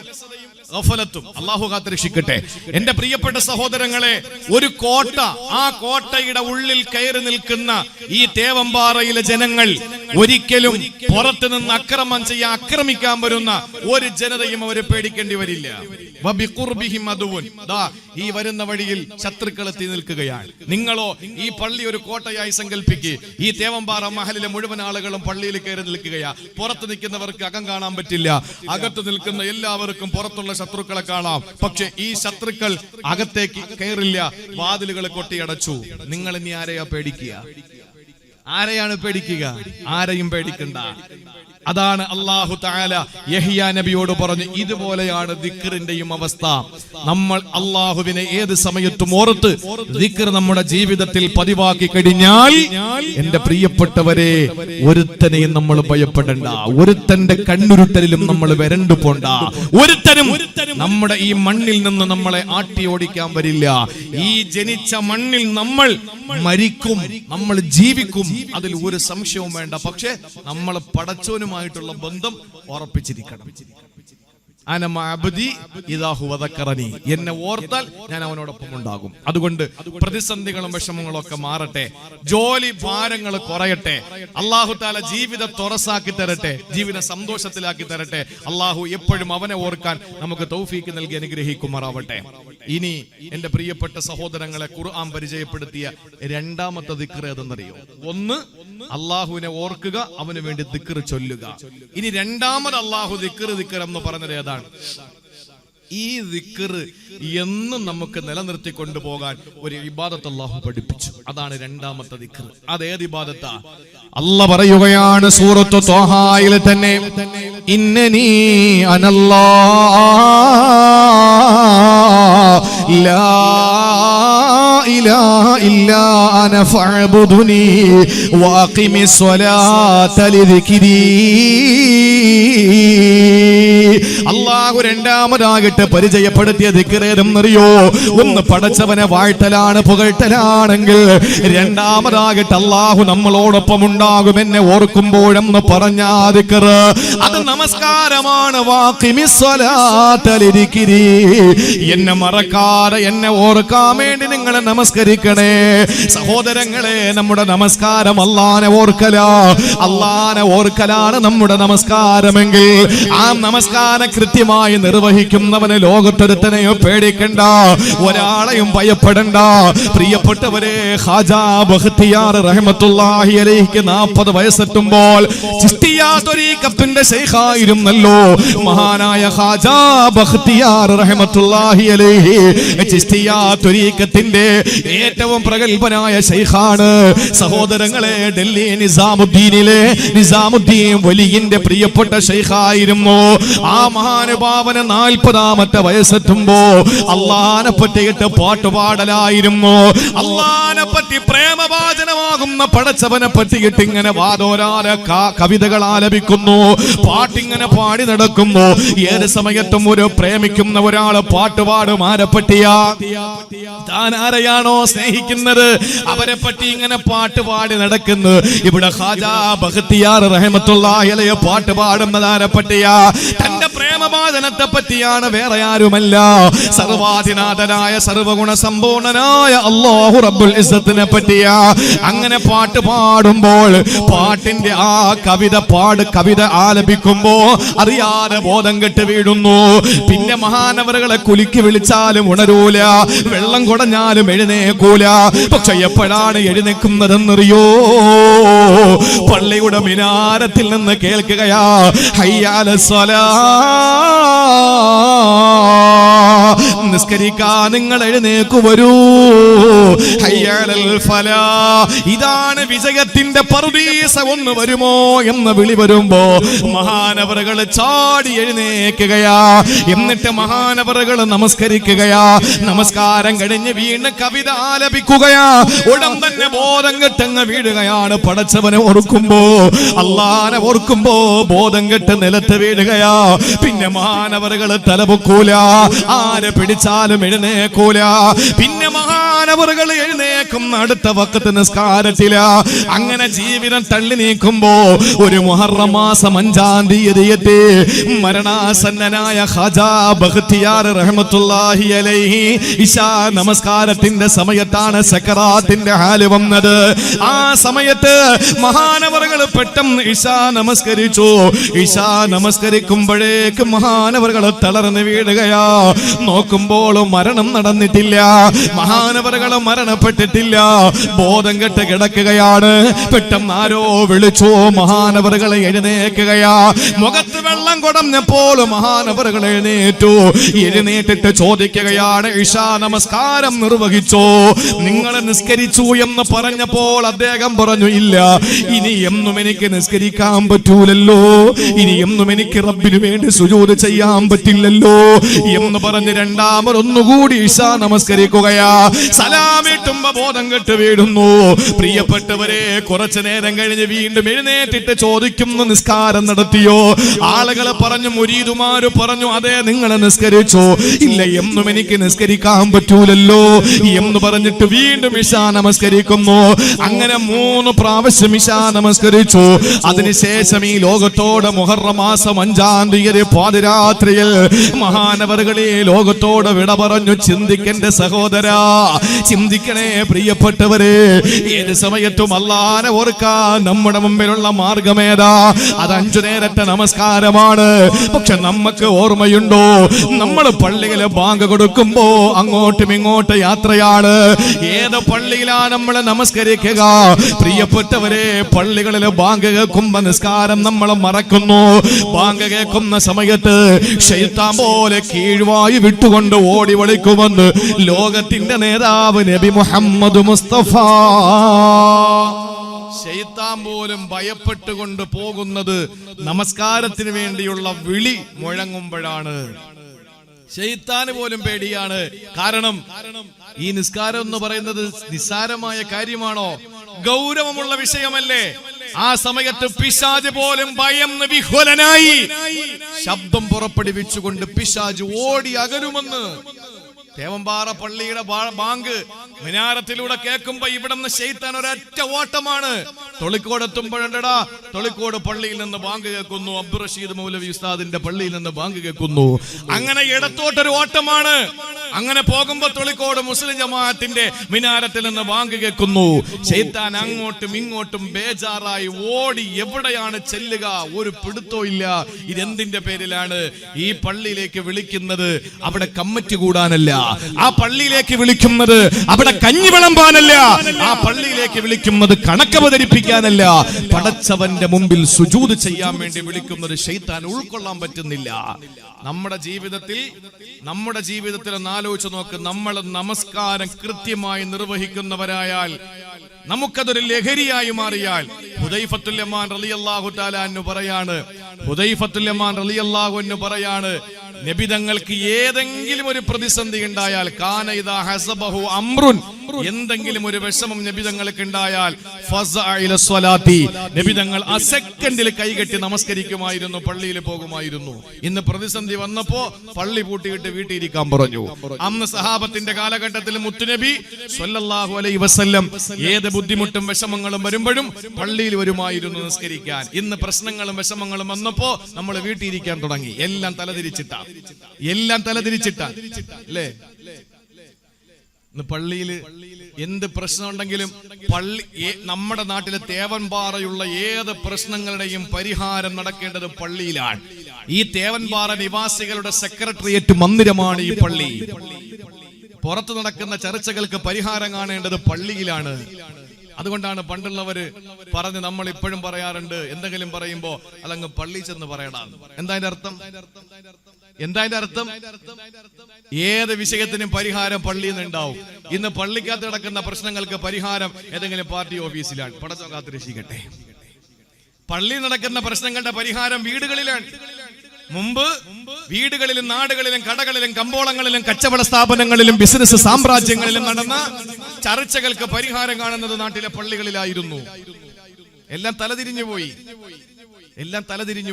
ഗഫലത്തും. അല്ലാഹു കാത്തുരക്ഷിക്കട്ടെ. എന്റെ പ്രിയപ്പെട്ട സഹോദരങ്ങളെ, ഒരു കോട്ട, ആ കോട്ടയുടെ ഉള്ളിൽ കയറി നിൽക്കുന്ന ഈ തേവമ്പാറയിലെ ജനങ്ങൾ ഒരിക്കലും പുറത്തു നിന്ന് ആക്രമിക്കാൻ വരുന്ന ഒരു ജനതയും അവരെ പേടിക്കേണ്ടി വരില്ല. ഈ വരുന്ന വഴിയിൽ ശത്രുക്കൾ എത്തി നിൽക്കുകയാണ്. നിങ്ങളോ ഈ പള്ളി ഒരു കോട്ടയായി സങ്കല്പിക്കുക. ഈ തേവമ്പാറ മഹലിലെ മുഴുവൻ ആളുകളും പള്ളിയിൽ കയറി നിൽക്കുകയാ. പുറത്ത് നിൽക്കുന്നവർക്ക് അകം കാണാൻ പറ്റില്ല, അകത്ത് നിൽക്കുന്ന എല്ലാവർക്കും പുറത്തുള്ള ശത്രുക്കളെ കാണാം. പക്ഷെ ഈ ശത്രുക്കൾ അകത്തേക്ക് കയറില്ല, വാതിലുകൾ കൊട്ടിയടച്ചു. നിങ്ങൾ ഇനി ആരെയാ പേടിക്കുക? ആരെയാണ് പേടിക്കുക? ആരെയും പേടിക്കണ്ട. അതാണ് അല്ലാഹു തആല യഹ്യാ നബിയോട് പറഞ്ഞു, ഇതുപോലെയാണ് ദിക്റിന്റെയും അവസ്ഥ. നമ്മൾ അല്ലാഹുവിനെ ഏത് സമയത്തും ഓർത്ത് ദിക്ർ നമ്മുടെ ജീവിതത്തിൽ പതിവാക്കി കഴിഞ്ഞാൽ എന്റെ പ്രിയപ്പെട്ടവരെ, ഒരുത്തനെയും നമ്മൾ ഭയപ്പെടണ്ട, ഒരുത്തന്റെ കണ്ണുരുട്ടലിലും നമ്മൾ വരണ്ടു പോണ്ട, ഒരുത്തനും നമ്മുടെ ഈ മണ്ണിൽ നിന്ന് നമ്മളെ ആട്ടി ഓടിക്കാൻ വരില്ല. ഈ ജനിച്ച മണ്ണിൽ നമ്മൾ മരിക്കും, നമ്മൾ ജീവിക്കും, അതിൽ ഒരു സംശയവും വേണ്ട. പക്ഷെ നമ്മൾ പടച്ചോനുമായിട്ടുള്ള ബന്ധം ഉറപ്പിച്ചിരിക്കണം. എന്നെ ഓർത്താൽ ഞാൻ അവനോടൊപ്പം ഉണ്ടാകും. അതുകൊണ്ട് പ്രതിസന്ധികളും വിഷമങ്ങളും ഒക്കെ മാറട്ടെ, ജോലി ഭാരങ്ങൾ കുറയട്ടെ, അല്ലാഹു തആല ജീവിതം തുറസാക്കി തരട്ടെ, ജീവിതം സന്തോഷത്തിലാക്കി തരട്ടെ. അല്ലാഹു എപ്പോഴും അവനെ ഓർക്കാൻ നമുക്ക് തൗഫീക്ക് നൽകി അനുഗ്രഹിക്കുമാറാവട്ടെ. ഇനി എന്റെ പ്രിയപ്പെട്ട സഹോദരങ്ങളെ, ഖുർആൻ പരിചയപ്പെടുത്തിയ രണ്ടാമത്തെ ദിക്ർ ഏതെന്നറിയോ? ഒന്ന് അല്ലാഹുവിനെ ഓർക്കുക, അവന് വേണ്ടി ദിക്ർ ചൊല്ലുക. ഇനി രണ്ടാമത് അല്ലാഹു ദിക്ർ എന്ന് പറഞ്ഞത് ഏതാണ്? ഈ ദിക്ർ എന്നും നമുക്ക് നിലനിർത്തി കൊണ്ടുപോകാൻ ഒരു ഇബാദത്ത് അല്ലാഹു പഠിപ്പിച്ചു. അതാണ് രണ്ടാമത്തെ ദിക്ർ. അതേത് ഇബാദത്താ? അല്ലാഹ് പറയുകയാണ് സൂറത്തു ത്വാഹയിൽ തന്നെ, ഇന്നനീ അനല്ലാഹ് ലാ ഇലാഹ ഇല്ലാ അന ഫഅബ്ദുനി വഅഖിമിസ് സ്വലാത ലിദിക്രി. അല്ലാഹു രണ്ടാമതായിട്ട് പരിചയപ്പെടുത്തിയ ദിക്ർ ഏതെന്നറിയോ? ഒന്ന് പടച്ചവനെ വാഴ്ത്തലാണ്, പുകഴ്ത്തലാണെങ്കിൽ രണ്ടാമതായിട്ട് അല്ലാഹു നമ്മളോടൊപ്പം ഉണ്ടാകും എന്നെ ഓർക്കുമ്പോഴെന്ന് പറഞ്ഞ ദിക്ർ, അത് നമസ്കാരമാണ്. വഅഖിമിസ് സ്വലാത ലിദിക്രി. എന്നെ മറക്കാതെ എന്നെ ഓർക്കാൻ വേണ്ടി നിങ്ങൾ നമസ്കരിക്കണേ. സഹോദരങ്ങളെ, നമ്മുടെ നമസ്കാരം അല്ലാഹനെ ഓർക്കലാണ് നമ്മുടെ നമസ്കാരമെങ്കിൽ ആ നമസ്കാരം കൃത്യമായി നിർവഹിക്കുന്നവനെ ലോകത്തൊരുത്തനെയോ പേടിക്കണ്ട, ഒരാളെയും ഭയപ്പെടണ്ട. പ്രിയപ്പെട്ടവരെ, ഖാജാ ബഖ്തിയാർ റഹ്മത്തുള്ളാഹി അലൈഹിക്ക് 40 വയസ്സെത്തുമ്പോൾ ചിശ്തിയ്യ ത്വരീഖത്തിന്റെ ശൈഖായിരുന്നല്ലോ മഹാനായ ഖാജാ ബഖ്തിയാർ റഹ്മത്തുള്ളാഹി അലൈഹി. ചിശ്തിയ്യ ത്വരീഖത്തിന്റെ ഏറ്റവും പ്രഗൽഭനായ ശൈഖാണ്. സഹോദരങ്ങളെ, ഡൽഹി നിസാമുദ്ദീൻ വലിയിന്റെ പ്രിയപ്പെട്ട ശൈഖായിരുന്നു. ആ മഹാനുഭാവന് 40ാമത്തെ വയസ്സെത്തുമ്പോ അല്ലാഹനെ പറ്റിയിട്ട് പാട്ടുപാടലായിരുന്നു. അല്ലാഹനെ പറ്റി പ്രേമവാചനമാകുന്ന പടച്ചവനെ പറ്റിയിട്ട് ഇങ്ങനെ വാദോരാല കവിതകൾ ആലപിക്കുന്നു, പാട്ടിങ്ങനെ പാടി നടക്കുന്നു. ഏത് സമയത്തും ഒരു പ്രേമിക്കുന്ന ഒരാള് പാട്ടുപാടും. ആരെ പറ്റിയാ? താൻ ആരെയാണോ സ്നേഹിക്കുന്നത് അവരെ പറ്റി ഇങ്ങനെ പാട്ടുപാടി നടക്കുന്നു. ഇവിടെ ഖാജാ ബഖ്തിയാർ റഹ്മത്തുള്ളാഹി അലൈഹി പാട്ടുപാടുന്നത് ആരെ പറ്റിയാ? തന്റെ പ്രേമവാദനത്തെ പറ്റിയാണ്, വേറെ ആരുമല്ല. സർവാധിനാഥനായ സർവഗുണ സമ്പൂർണനായ അല്ലാഹു റബ്ബുൽ ഇസ്സത്തിനെ പറ്റിയാ. അങ്ങനെ പാട്ട് പാടുമ്പോൾ പാട്ടിന്റെ ആ കവിത ആലപിക്കുമ്പോ അറിയാതെ ബോധം കെട്ട് വീഴുന്നു. പിന്നെ മഹാനവറുകളെ കുലുക്കി വിളിച്ചാലും ഉണരൂല, വെള്ളം കുടഞ്ഞാലും എഴുന്നേക്കൂല. പക്ഷെ എപ്പോഴാണ് എഴുന്നേക്കുന്നതെന്നറിയോ? പള്ളിയുടെ മിനാരത്തിൽ നിന്ന് കേൾക്കുകയാ, ഹയ്യാലസ് സ്വലാഹ്, നിസ്കരിക്കാൻ നിങ്ങൾ എഴുന്നേക്കു വരൂ. ഹയ്യ അലൽ ഫലാ. ഇതാണ് വിജയത്തിന്റെ പറുദീസ, ഒന്ന് വരുമോ എന്ന വിളി വരുമ്പോ മഹാനവറുകൾ ചാടി എഴുന്നേൽക്കുകയാ. എന്നിട്ട് മഹാനവറുകൾ നമസ്കരിക്കുകയാ. നമസ്കാരം കഴിഞ്ഞ് വീണ് കവിത ആലപിക്കുകയാ. ഉടൻ തന്നെ ബോധം കെട്ടങ്ങ് വീഴുകയാണ്. പടച്ചവനെ ഓർക്കുമ്പോ, അള്ളാനെ ഓർക്കുമ്പോ ബോധം കെട്ട് നിലത്ത് വീഴുകയാ. പിന്നെ മഹാനവറുകൾ തലപൊക്കൂല, ആരെ പിടിച്ചാലും എഴുന്നേക്കൂല. പിന്നെ മഹാനവറുകൾ എഴുന്നേക്കും അടുത്ത വഖത്ത് നിസ്കാരത്തില. അങ്ങനെ ജീവിതം തള്ളി നീക്കുമ്പോ ഒരു മുഹറം മാസം 5-ാം തീയതി മരണാസന്നനായ ഖാജാ ബഖ്തിയാർ റഹ്മത്തുള്ളാഹി അലൈഹി ഇശാ നമസ്കാരത്തിന്റെ സമയത്താണ് സക്കറാത്തിന്റെ ഹാല് വന്നത്. ആ സമയത്ത് മഹാനവറുകൾ പെട്ടെന്ന് ഇശാ നമസ്കരിച്ചു. ഇശാ നമസ്കരിക്കുമ്പോഴേക്ക് മഹാനവറുകൾ തളർന്ന് വീഴുകയാ. നോക്കുമ്പോൾ മരണം നടന്നിട്ടില്ല, മഹാനവറുകൾ മരണപ്പെട്ടിട്ടില്ല, ബോധം കെട്ട് കിടക്കുകയാണ്. പെട്ടെന്ന് ആരോ വിളിച്ചു, മഹാനവറുകൾ എഴുന്നേൽക്കുകയാ. മുഖത്ത് വെള്ളം കുടഞ്ഞപ്പോൾ മഹാനവറുകൾ എഴുന്നേറ്റു. എഴുന്നേറ്റിട്ട് ചോദിക്കുകയാണ്, ഇശാ നമസ്കാരം നിർവഹിച്ചോ? നിങ്ങൾ നിസ്കരിച്ചു എന്ന് പറഞ്ഞപ്പോൾ അദ്ദേഹം പറഞ്ഞു, ഇല്ല, ഇനി എന്നും എനിക്ക് നിസ്കരിക്കാൻ പറ്റൂലല്ലോ, ഇനി എന്നും എനിക്ക് റബ്ബിന് വേണ്ടി സുജൂദ് ചെയ്യാൻ പറ്റില്ലല്ലോ എന്ന് പറഞ്ഞ് രണ്ടാമതൊന്നുകൂടി ഇശാ നമസ്കരിക്കുകയാ. സലാമിട്ടുമ്പോ ബോധം കെട്ട് വീഴുന്നു. പ്രിയപ്പെട്ടവരെ, കുറച്ചു നേരം കഴിഞ്ഞ് വീണ്ടും എഴുന്നേറ്റിട്ട് ചോദിക്കുന്നു, നിസ്കാരം നടത്തിയോ? ആളുകൾ പറഞ്ഞു, മുരീദുമാര് പറഞ്ഞു, അതെ നിങ്ങൾ നിസ്കരിച്ചോ? ഇല്ല, എന്നും എനിക്ക് നിസ്കരിക്കാൻ പറ്റൂലല്ലോ എന്ന് പറഞ്ഞിട്ട് വീണ്ടും ഇശാ നമസ്കരിക്കുന്നു. അങ്ങനെ 3 പ്രാവശ്യം ഇശാ നമസ്കരിച്ചു. അതിനുശേഷം ഈ ലോകത്തോട് മുഹറം മാസം 5-ാം തീയതി പാതിരാത്രിയിൽ മഹാനവറുകളെ ലോകത്തോട് വിട പറഞ്ഞു. ചിന്തിക്കന്റെ സഹോദരാ, ചിന്തിക്കണേ പ്രിയപ്പെട്ടവരെ. ഏത് സമയത്തും അല്ലാഹനെ ഓർക്കാൻ നമ്മുടെ മുമ്പിലുള്ള മാർഗമേതാ? അത് 5 നേരത്തെ നമസ്കാരമാണ്. പക്ഷെ നമുക്ക് ഓർമ്മയുണ്ടോ, നമ്മൾ പള്ളിയിലെ ബാങ്ക് കൊടുക്കുമ്പോ അങ്ങോട്ടും ഇങ്ങോട്ട് യാത്രയാണ്. ഏത് പള്ളിയിലാണ് നമ്മൾ നമസ്കരിക്കുക? പ്രിയപ്പെട്ടവരെ, പള്ളികളിലെ ബാങ്ക് കേൾക്കുമ്പോ നിസ്കാരം നമ്മൾ മറക്കുന്നു. ബാങ്ക് കേൾക്കുന്ന സമയത്ത് ശൈത്താൻ പോലെ കീഴ്വായി വിട്ടുകൊണ്ട് ഓടി വിളിക്കുമെന്ന് ലോകത്തിന്റെ നേതാവ് നബി മുഹമ്മദ് മുസ്തഫ. ശൈത്താൻ പോലും ഭയപ്പെട്ടുകൊണ്ട് പോകുന്നത് നമസ്കാരത്തിന് വേണ്ടിയുള്ള വിളി മുഴങ്ങുമ്പോഴാണ്. ശൈത്താന് പോലും പേടിയാണ്. കാരണം ഈ നിസ്കാരം എന്ന് പറയുന്നത് നിസ്സാരമായ കാര്യമാണോ? ഗൗരവമുള്ള വിഷയമല്ലേ? ആ സമയത്ത് പിശാച് പോലും ഭയന്ന് വിഹ്വലനായി ശബ്ദം പുറപ്പെടുവിച്ചുകൊണ്ട് പിശാച് ഓടി അകലുമെന്ന്. തേവമ്പാറ പള്ളിയുടെ ബാങ്ക് മിനാരത്തിലൂടെ കേൾക്കുമ്പോ ഇവിടുന്ന് ശൈത്താൻ ഒരൊറ്റ ഓട്ടമാണ്. തൊളിക്കോട് എത്തുമ്പോഴെടാ, തൊളിക്കോട് പള്ളിയിൽ നിന്ന് ബാങ്ക് കേൾക്കുന്നു, അബ്ദുർ റഷീദ് മൗലവി ഉസ്താദിന്റെ പള്ളിയിൽ നിന്ന് ബാങ്ക് കേൾക്കുന്നു. അങ്ങനെ ഇടത്തോട്ടൊരു ഓട്ടമാണ്. അങ്ങനെ പോകുമ്പോ തൊളിക്കോട് മുസ്ലിം ജമാഅത്തിന്റെ മിനാരത്തിൽ നിന്ന് ബാങ്ക് കേൾക്കുന്നു. ശൈത്താൻ അങ്ങോട്ടും ഇങ്ങോട്ടും ബേജാറായി ഓടി എവിടെയാണ് ചെല്ലുക ഒരു പിടുത്തോ ഇല്ല. ഇതെന്തിന്റെ പേരിലാണ്? ഈ പള്ളിയിലേക്ക് വിളിക്കുന്നത് അവിടെ കമ്മിറ്റി കൂടാനല്ല, ആ പള്ളിയിലേക്ക് വിളിക്കുന്നത് അവിടെ കഞ്ഞി വിളമ്പാനല്ല, ആ പള്ളിയിലേക്ക് വിളിക്കുന്നത് കണക്കവതരിപ്പിക്കാനല്ല, പടച്ചവന്റെ മുമ്പിൽ സുജൂദ് ചെയ്യാൻ വേണ്ടി വിളിക്കുന്നത് ശൈത്താൻ ഉൾക്കൊള്ളാൻ പറ്റുന്നില്ല. നമ്മുടെ ജീവിതത്തിൽ ഒന്ന് ആലോചിച്ച് നോക്ക്. നമ്മൾ നമസ്കാരം കൃത്യമായി നിർവഹിക്കുന്നവരായാൽ, നമുക്കതൊരു ലഹരിയായി മാറിയാൽ, ഹുദൈഫത്തുൽ യമാൻ റളിയല്ലാഹു തആല അൻഹു പറയാണ്, നബി തങ്ങൾക്ക് ഏതെങ്കിലും ഒരു പ്രതിസന്ധി ഉണ്ടായാൽ, കാന ഇദാ ഹസബഹു അംറുൻ, എന്തെങ്കിലും ഒരു വിഷമം നബി തങ്ങൾക്ക് ഉണ്ടായാൽ, ഫസഅ ഇല സ്വലാത്തി, നബി തങ്ങൾ ആ സെക്കൻഡിൽ കൈകെട്ടി നമസ്കരിക്കുമായിരുന്നു, പള്ളിയിൽ പോകുമായിരുന്നു. ഇന്ന് പ്രതിസന്ധി വന്നപ്പോ പള്ളി പൂട്ടിയിട്ട് വീട്ടിലിരിക്കാൻ പറഞ്ഞു. അന്ന് സഹാബത്തിന്റെ കാലഘട്ടത്തിൽ മുത്തുനബി സ്വല്ലല്ലാഹു അലൈഹി വസല്ലം ഏത് ബുദ്ധിമുട്ടും വിഷമങ്ങളും വരുമ്പോഴും പള്ളിയിൽ വരുമായിരുന്നു നിസ്കരിക്കാൻ. ഇന്ന് പ്രശ്നങ്ങളും വിഷമങ്ങളും വന്നപ്പോ നമ്മൾ വീട്ടിലിരിക്കാൻ തുടങ്ങി. എല്ലാം തലതിരിച്ചിട്ടാ അല്ലേ? പള്ളിയിൽ എന്ത് പ്രശ്നം ഉണ്ടെങ്കിലും നമ്മുടെ നാട്ടിലെ തേവൻപാറയുള്ള ഏത് പ്രശ്നങ്ങളുടെയും പരിഹാരം നടക്കേണ്ടത് പള്ളിയിലാണ്. ഈ തേവൻപാറ നിവാസികളുടെ സെക്രട്ടേറിയറ്റ് മന്ദിരമാണ് ഈ പള്ളി. പുറത്തു നടക്കുന്ന ചർച്ചകൾക്ക് പരിഹാരം കാണേണ്ടത് പള്ളിയിലാണ്. അതുകൊണ്ടാണ് പണ്ടുള്ളവര് പറഞ്ഞ് നമ്മൾ ഇപ്പോഴും പറയാറുണ്ട്, എന്തെങ്കിലും പറയുമ്പോ അതങ്ങ് പള്ളി ചെന്ന് പറയണം. എന്താ അതിന്റെ അർത്ഥം? ഏത് വിഷയത്തിനും പരിഹാരം പള്ളിയിൽ നിന്ന് ഉണ്ടാവും. ഇന്ന് പള്ളിക്കകത്ത് നടക്കുന്ന പ്രശ്നങ്ങൾക്ക് പരിഹാരം ഏതെങ്കിലും പാർട്ടി ഓഫീസിലാണ്. പടച്ചോൻ കാത്തുരക്ഷിക്കട്ടെ. പള്ളിയിൽ നടക്കുന്ന പ്രശ്നങ്ങളുടെ പരിഹാരം വീടുകളിലാണ്. മുമ്പ് വീടുകളിലും നാടുകളിലും കടകളിലും കമ്പോളങ്ങളിലും കച്ചവട സ്ഥാപനങ്ങളിലും ബിസിനസ് സാമ്രാജ്യങ്ങളിലും നടന്ന ചർച്ചകൾക്ക് പരിഹാരം കാണുന്നത് നാട്ടിലെ പള്ളികളിലായിരുന്നു. എല്ലാം തലതിരിഞ്ഞു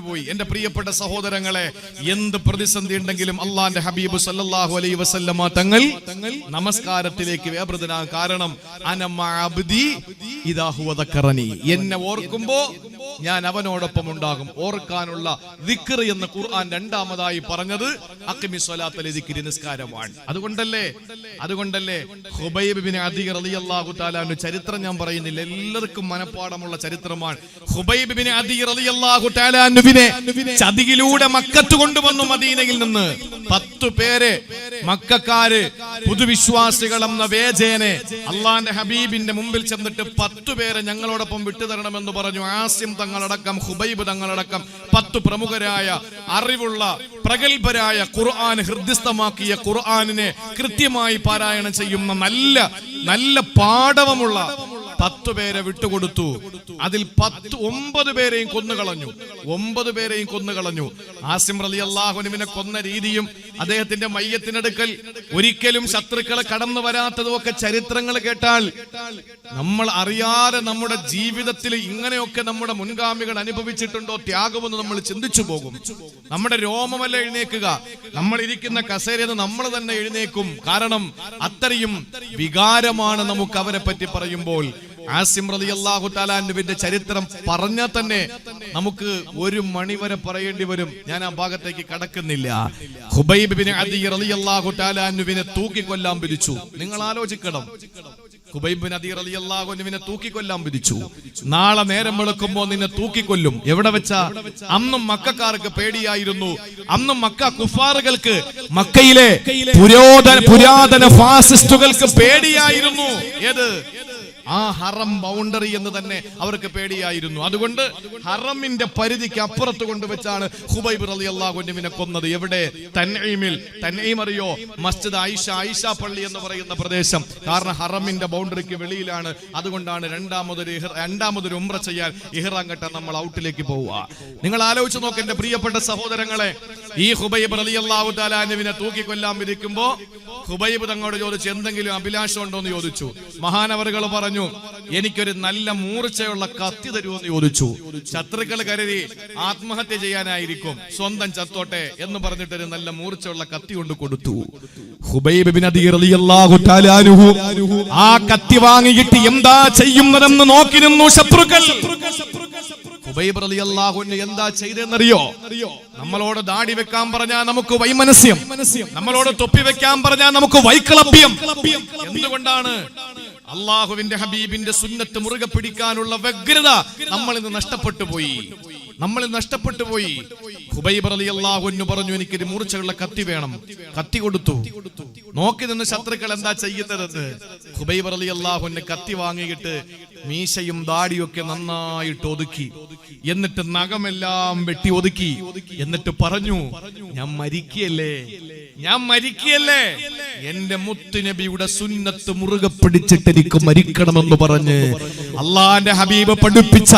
പോയി. എന്റെ പ്രിയപ്പെട്ട സഹോദരങ്ങളെ, എന്ത് പ്രതിസന്ധി ഉണ്ടെങ്കിലും അള്ളാന്റെ ഹബീബ് സല്ലല്ലാഹു അലൈഹി വസല്ലമ തങ്ങൾ നമസ്കാരത്തിലേക്ക് വ്യാപൃതനാകും. കാരണം എന്നെ ഓർക്കുമ്പോ ഞാൻ അവനോടൊപ്പം ഉണ്ടാകും. ഓർക്കാനുള്ള ദിക്ർ എന്ന് ഖുർആൻ രണ്ടാമതായി പറഞ്ഞത് അഖിമിസ് സ്വലാത്ത ലിദിക്രി, നിസ്കാരമാണ്. അതുകൊണ്ടല്ലേ ഖുബൈബ് ബിൻ അദി റളിയല്ലാഹു തആല അൻഹു, ചരിത്രം ഞാൻ പറയുന്നില്ല, എല്ലാവർക്കും മനപ്പാടമുള്ള ചരിത്രമാണ്. ഖുബൈബ് ബിൻ അദി റളിയല്ലാഹു തആല അൻഹുവിനെ ചതിയിലൂടെ മക്കത്ത് കൊണ്ടുവന്നു. മദീനയിൽ നിന്ന് 10 പേരെ മക്കക്കാര് പുതുവിശ്വാസികൾ എന്ന വേജേനെ അള്ളാന്റെ ഹബീബിന്റെ മുമ്പിൽ ചെന്നിട്ട് 10 പേരെ ഞങ്ങളോടൊപ്പം വിട്ടുതരണമെന്ന് പറഞ്ഞു. ആസിം തങ്ങളടക്കം ഖുബൈബ് തങ്ങളടക്കം 10 പ്രമുഖരായ അറിവുള്ള പ്രഗത്ഭരായ ഖുർആൻ ഹൃദ്യസ്ഥമാക്കിയ ഖുർആനിനെ കൃത്യമായി പാരായണം ചെയ്യുന്ന നല്ല പാഠവമുള്ള 10 പേരെ വിട്ടുകൊടുത്തു. അതിൽ 9 പേരെയും കൊന്നുകളഞ്ഞു. ആസിം റളിയല്ലാഹു അൻഹുവിനെ കൊന്ന രീതിയും അദ്ദേഹത്തിന്റെ മയ്യത്തിനടുക്കൽ ഒരിക്കലും ശത്രുക്കളെ കടന്നു വരാത്തതും ഒക്കെ ചരിത്രങ്ങൾ കേട്ടാൽ നമ്മൾ അറിയാതെ നമ്മുടെ ജീവിതത്തിൽ ഇങ്ങനെയൊക്കെ നമ്മുടെ മുൻഗാമികൾ അനുഭവിച്ചിട്ടുണ്ടോ ത്യാഗമെന്ന് നമ്മൾ ചിന്തിച്ചു പോകും. നമ്മുടെ രോമമല്ല എഴുന്നേക്കുക, നമ്മൾ ഇരിക്കുന്ന കസേരയിൽ നമ്മൾ തന്നെ എഴുന്നേക്കും. കാരണം അത്രയും വികാരമാണ് നമുക്ക് അവരെ പറ്റി പറയുമ്പോൾ. ആസിം റളിയല്ലാഹു തആല അൻഹുവിന്റെ ചരിത്രം പറഞ്ഞാൽ തന്നെ നമുക്ക് 1 മണി വരെ പറയേണ്ടി വരും. ഞാൻ ആ ഭാഗത്തേക്ക് കടക്കുന്നില്ല. ഖുബൈബ് ബിൻ അദി റളിയല്ലാഹു തആല അൻഹുവിനെ തൂക്കിക്കൊല്ലാൻ വിധിച്ചു. നിങ്ങൾ ആലോചിക്കണം, ഖുബൈബ് ബിൻ അദി റളിയല്ലാഹു അൻഹുവിനെ തൂക്കിക്കൊല്ലാൻ വിധിച്ചു. നാളെ നേരം വെളുക്കുമ്പോൾ നിന്നെ തൂക്കിക്കൊല്ലും. എവിടെ വെച്ചാ? അന്നും മക്കക്കാർക്ക് പേടിയായിരുന്നു. അന്നും മക്ക കുഫാറുകൾക്ക്, മക്കയിലെ പുരാതന ഫാസിസ്റ്റുകൾക്ക് പേടിയായിരുന്നു. ഏത്? ആ ഹറം ബൗണ്ടറി എന്ന് തന്നെ അവർക്ക് പേടിയായിരുന്നു. അതുകൊണ്ട് ഹറമിന്റെ പരിധിക്ക് അപ്പുറത്ത് കൊണ്ടുവച്ചാണ് ഖുബൈബ് റളിയല്ലാഹു അൻഹുവിനെ കൊന്നത്. എവിടെ? തൻഈമിൽ. തൻഈം അറിയോ? മസ്ജിദ് ആയിഷ പള്ളി എന്ന് പറയുന്ന പ്രദേശം. കാരണം ഹറമിന്റെ ബൗണ്ടറിക്ക് വെളിയിലാണ്. അതുകൊണ്ടാണ് രണ്ടാമതൊരു ഉംറ ചെയ്യാൻ ഇഹ്റാം കെട്ടാൻ നമ്മൾ ഔട്ടിലേക്ക് പോവുക. നിങ്ങൾ ആലോചിച്ച് നോക്ക് എന്റെ പ്രിയപ്പെട്ട സഹോദരങ്ങളെ. ഈ ഖുബൈബ് റളിയല്ലാഹു തആല അൻഹുവിനെ തൂക്കിക്കൊല്ലാൻ വിധിക്കുമ്പോ ഖുബൈബ് തങ്ങളോട് ചോദിച്ചു, എന്തെങ്കിലും അഭിലാഷം ഉണ്ടോ എന്ന് ചോദിച്ചു. മഹാനവറുകൾ പറഞ്ഞു, എനിക്കൊരു നല്ല മൂർച്ചയുള്ള കത്തി തരുമെന്ന് ചോദിച്ചു. ശത്രുക്കൾ കരുതി ആത്മഹത്യ ചെയ്യാനായിരിക്കും, സ്വന്തം ചത്തോട്ടെ എന്ന് പറഞ്ഞിട്ടൊരു നല്ല മൂർച്ചയുള്ള കത്തി കൊണ്ട് കൊടുത്തു. ഖുബൈബ് ബിൻ അദി റളിയല്ലാഹു തആല അൻഹു ആ കത്തി വാങ്ങിയിട്ട് എന്താ ചെയ്യുന്നതെന്ന് നോക്കി നിന്നു ശത്രുക്കൾ. ഖുബൈബ് റളിയല്ലാഹു അൻഹു എന്താ ചെയ്തെന്നറിയോ? നമ്മളോട് ദാടി വെക്കാൻ പറഞ്ഞാൽ നമുക്ക് വൈമനസ്യം, നമ്മളോട് തൊപ്പി വെക്കാൻ പറഞ്ഞാൽ നമുക്ക് വൈക്ലഭ്യം. എന്തുകൊണ്ടാണ്? അള്ളാഹുവിന്റെ ഹബീബിന്റെ സുന്നത്ത് മുറുകെ പിടിക്കാനുള്ള വ്യഗ്രത നമ്മളിൽ നിന്ന് നഷ്ടപ്പെട്ടു പോയി. ഖുബൈബ് റളിയല്ലാഹു അൻഹു പറഞ്ഞു, എനിക്കൊരു മൂർച്ചയുള്ള കത്തി വേണം. കത്തി കൊടുത്തു. നോക്കി നിന്ന് ശത്രുക്കൾ എന്താ ചെയ്യുന്നതെന്ന്. ഖുബൈബ് റളിയല്ലാഹു അൻഹു കത്തി വാങ്ങിയിട്ട് മീശയും ദാടിയും ഒക്കെ നന്നായിട്ട് ഒതുക്കി, എന്നിട്ട് നഖമെല്ലാം വെട്ടി ഒതുക്കി, എന്നിട്ട് പറഞ്ഞു, ഞാൻ മരിക്കുകയല്ലേ, എന്റെ മുത്തുനബിയുടെ സുന്നത്ത് മുറുകെ പിടിച്ചിട്ട് എനിക്ക് മരിക്കണമെന്ന് പറഞ്ഞ് അള്ളാന്റെ ഹബീബ് പഠിപ്പിച്ച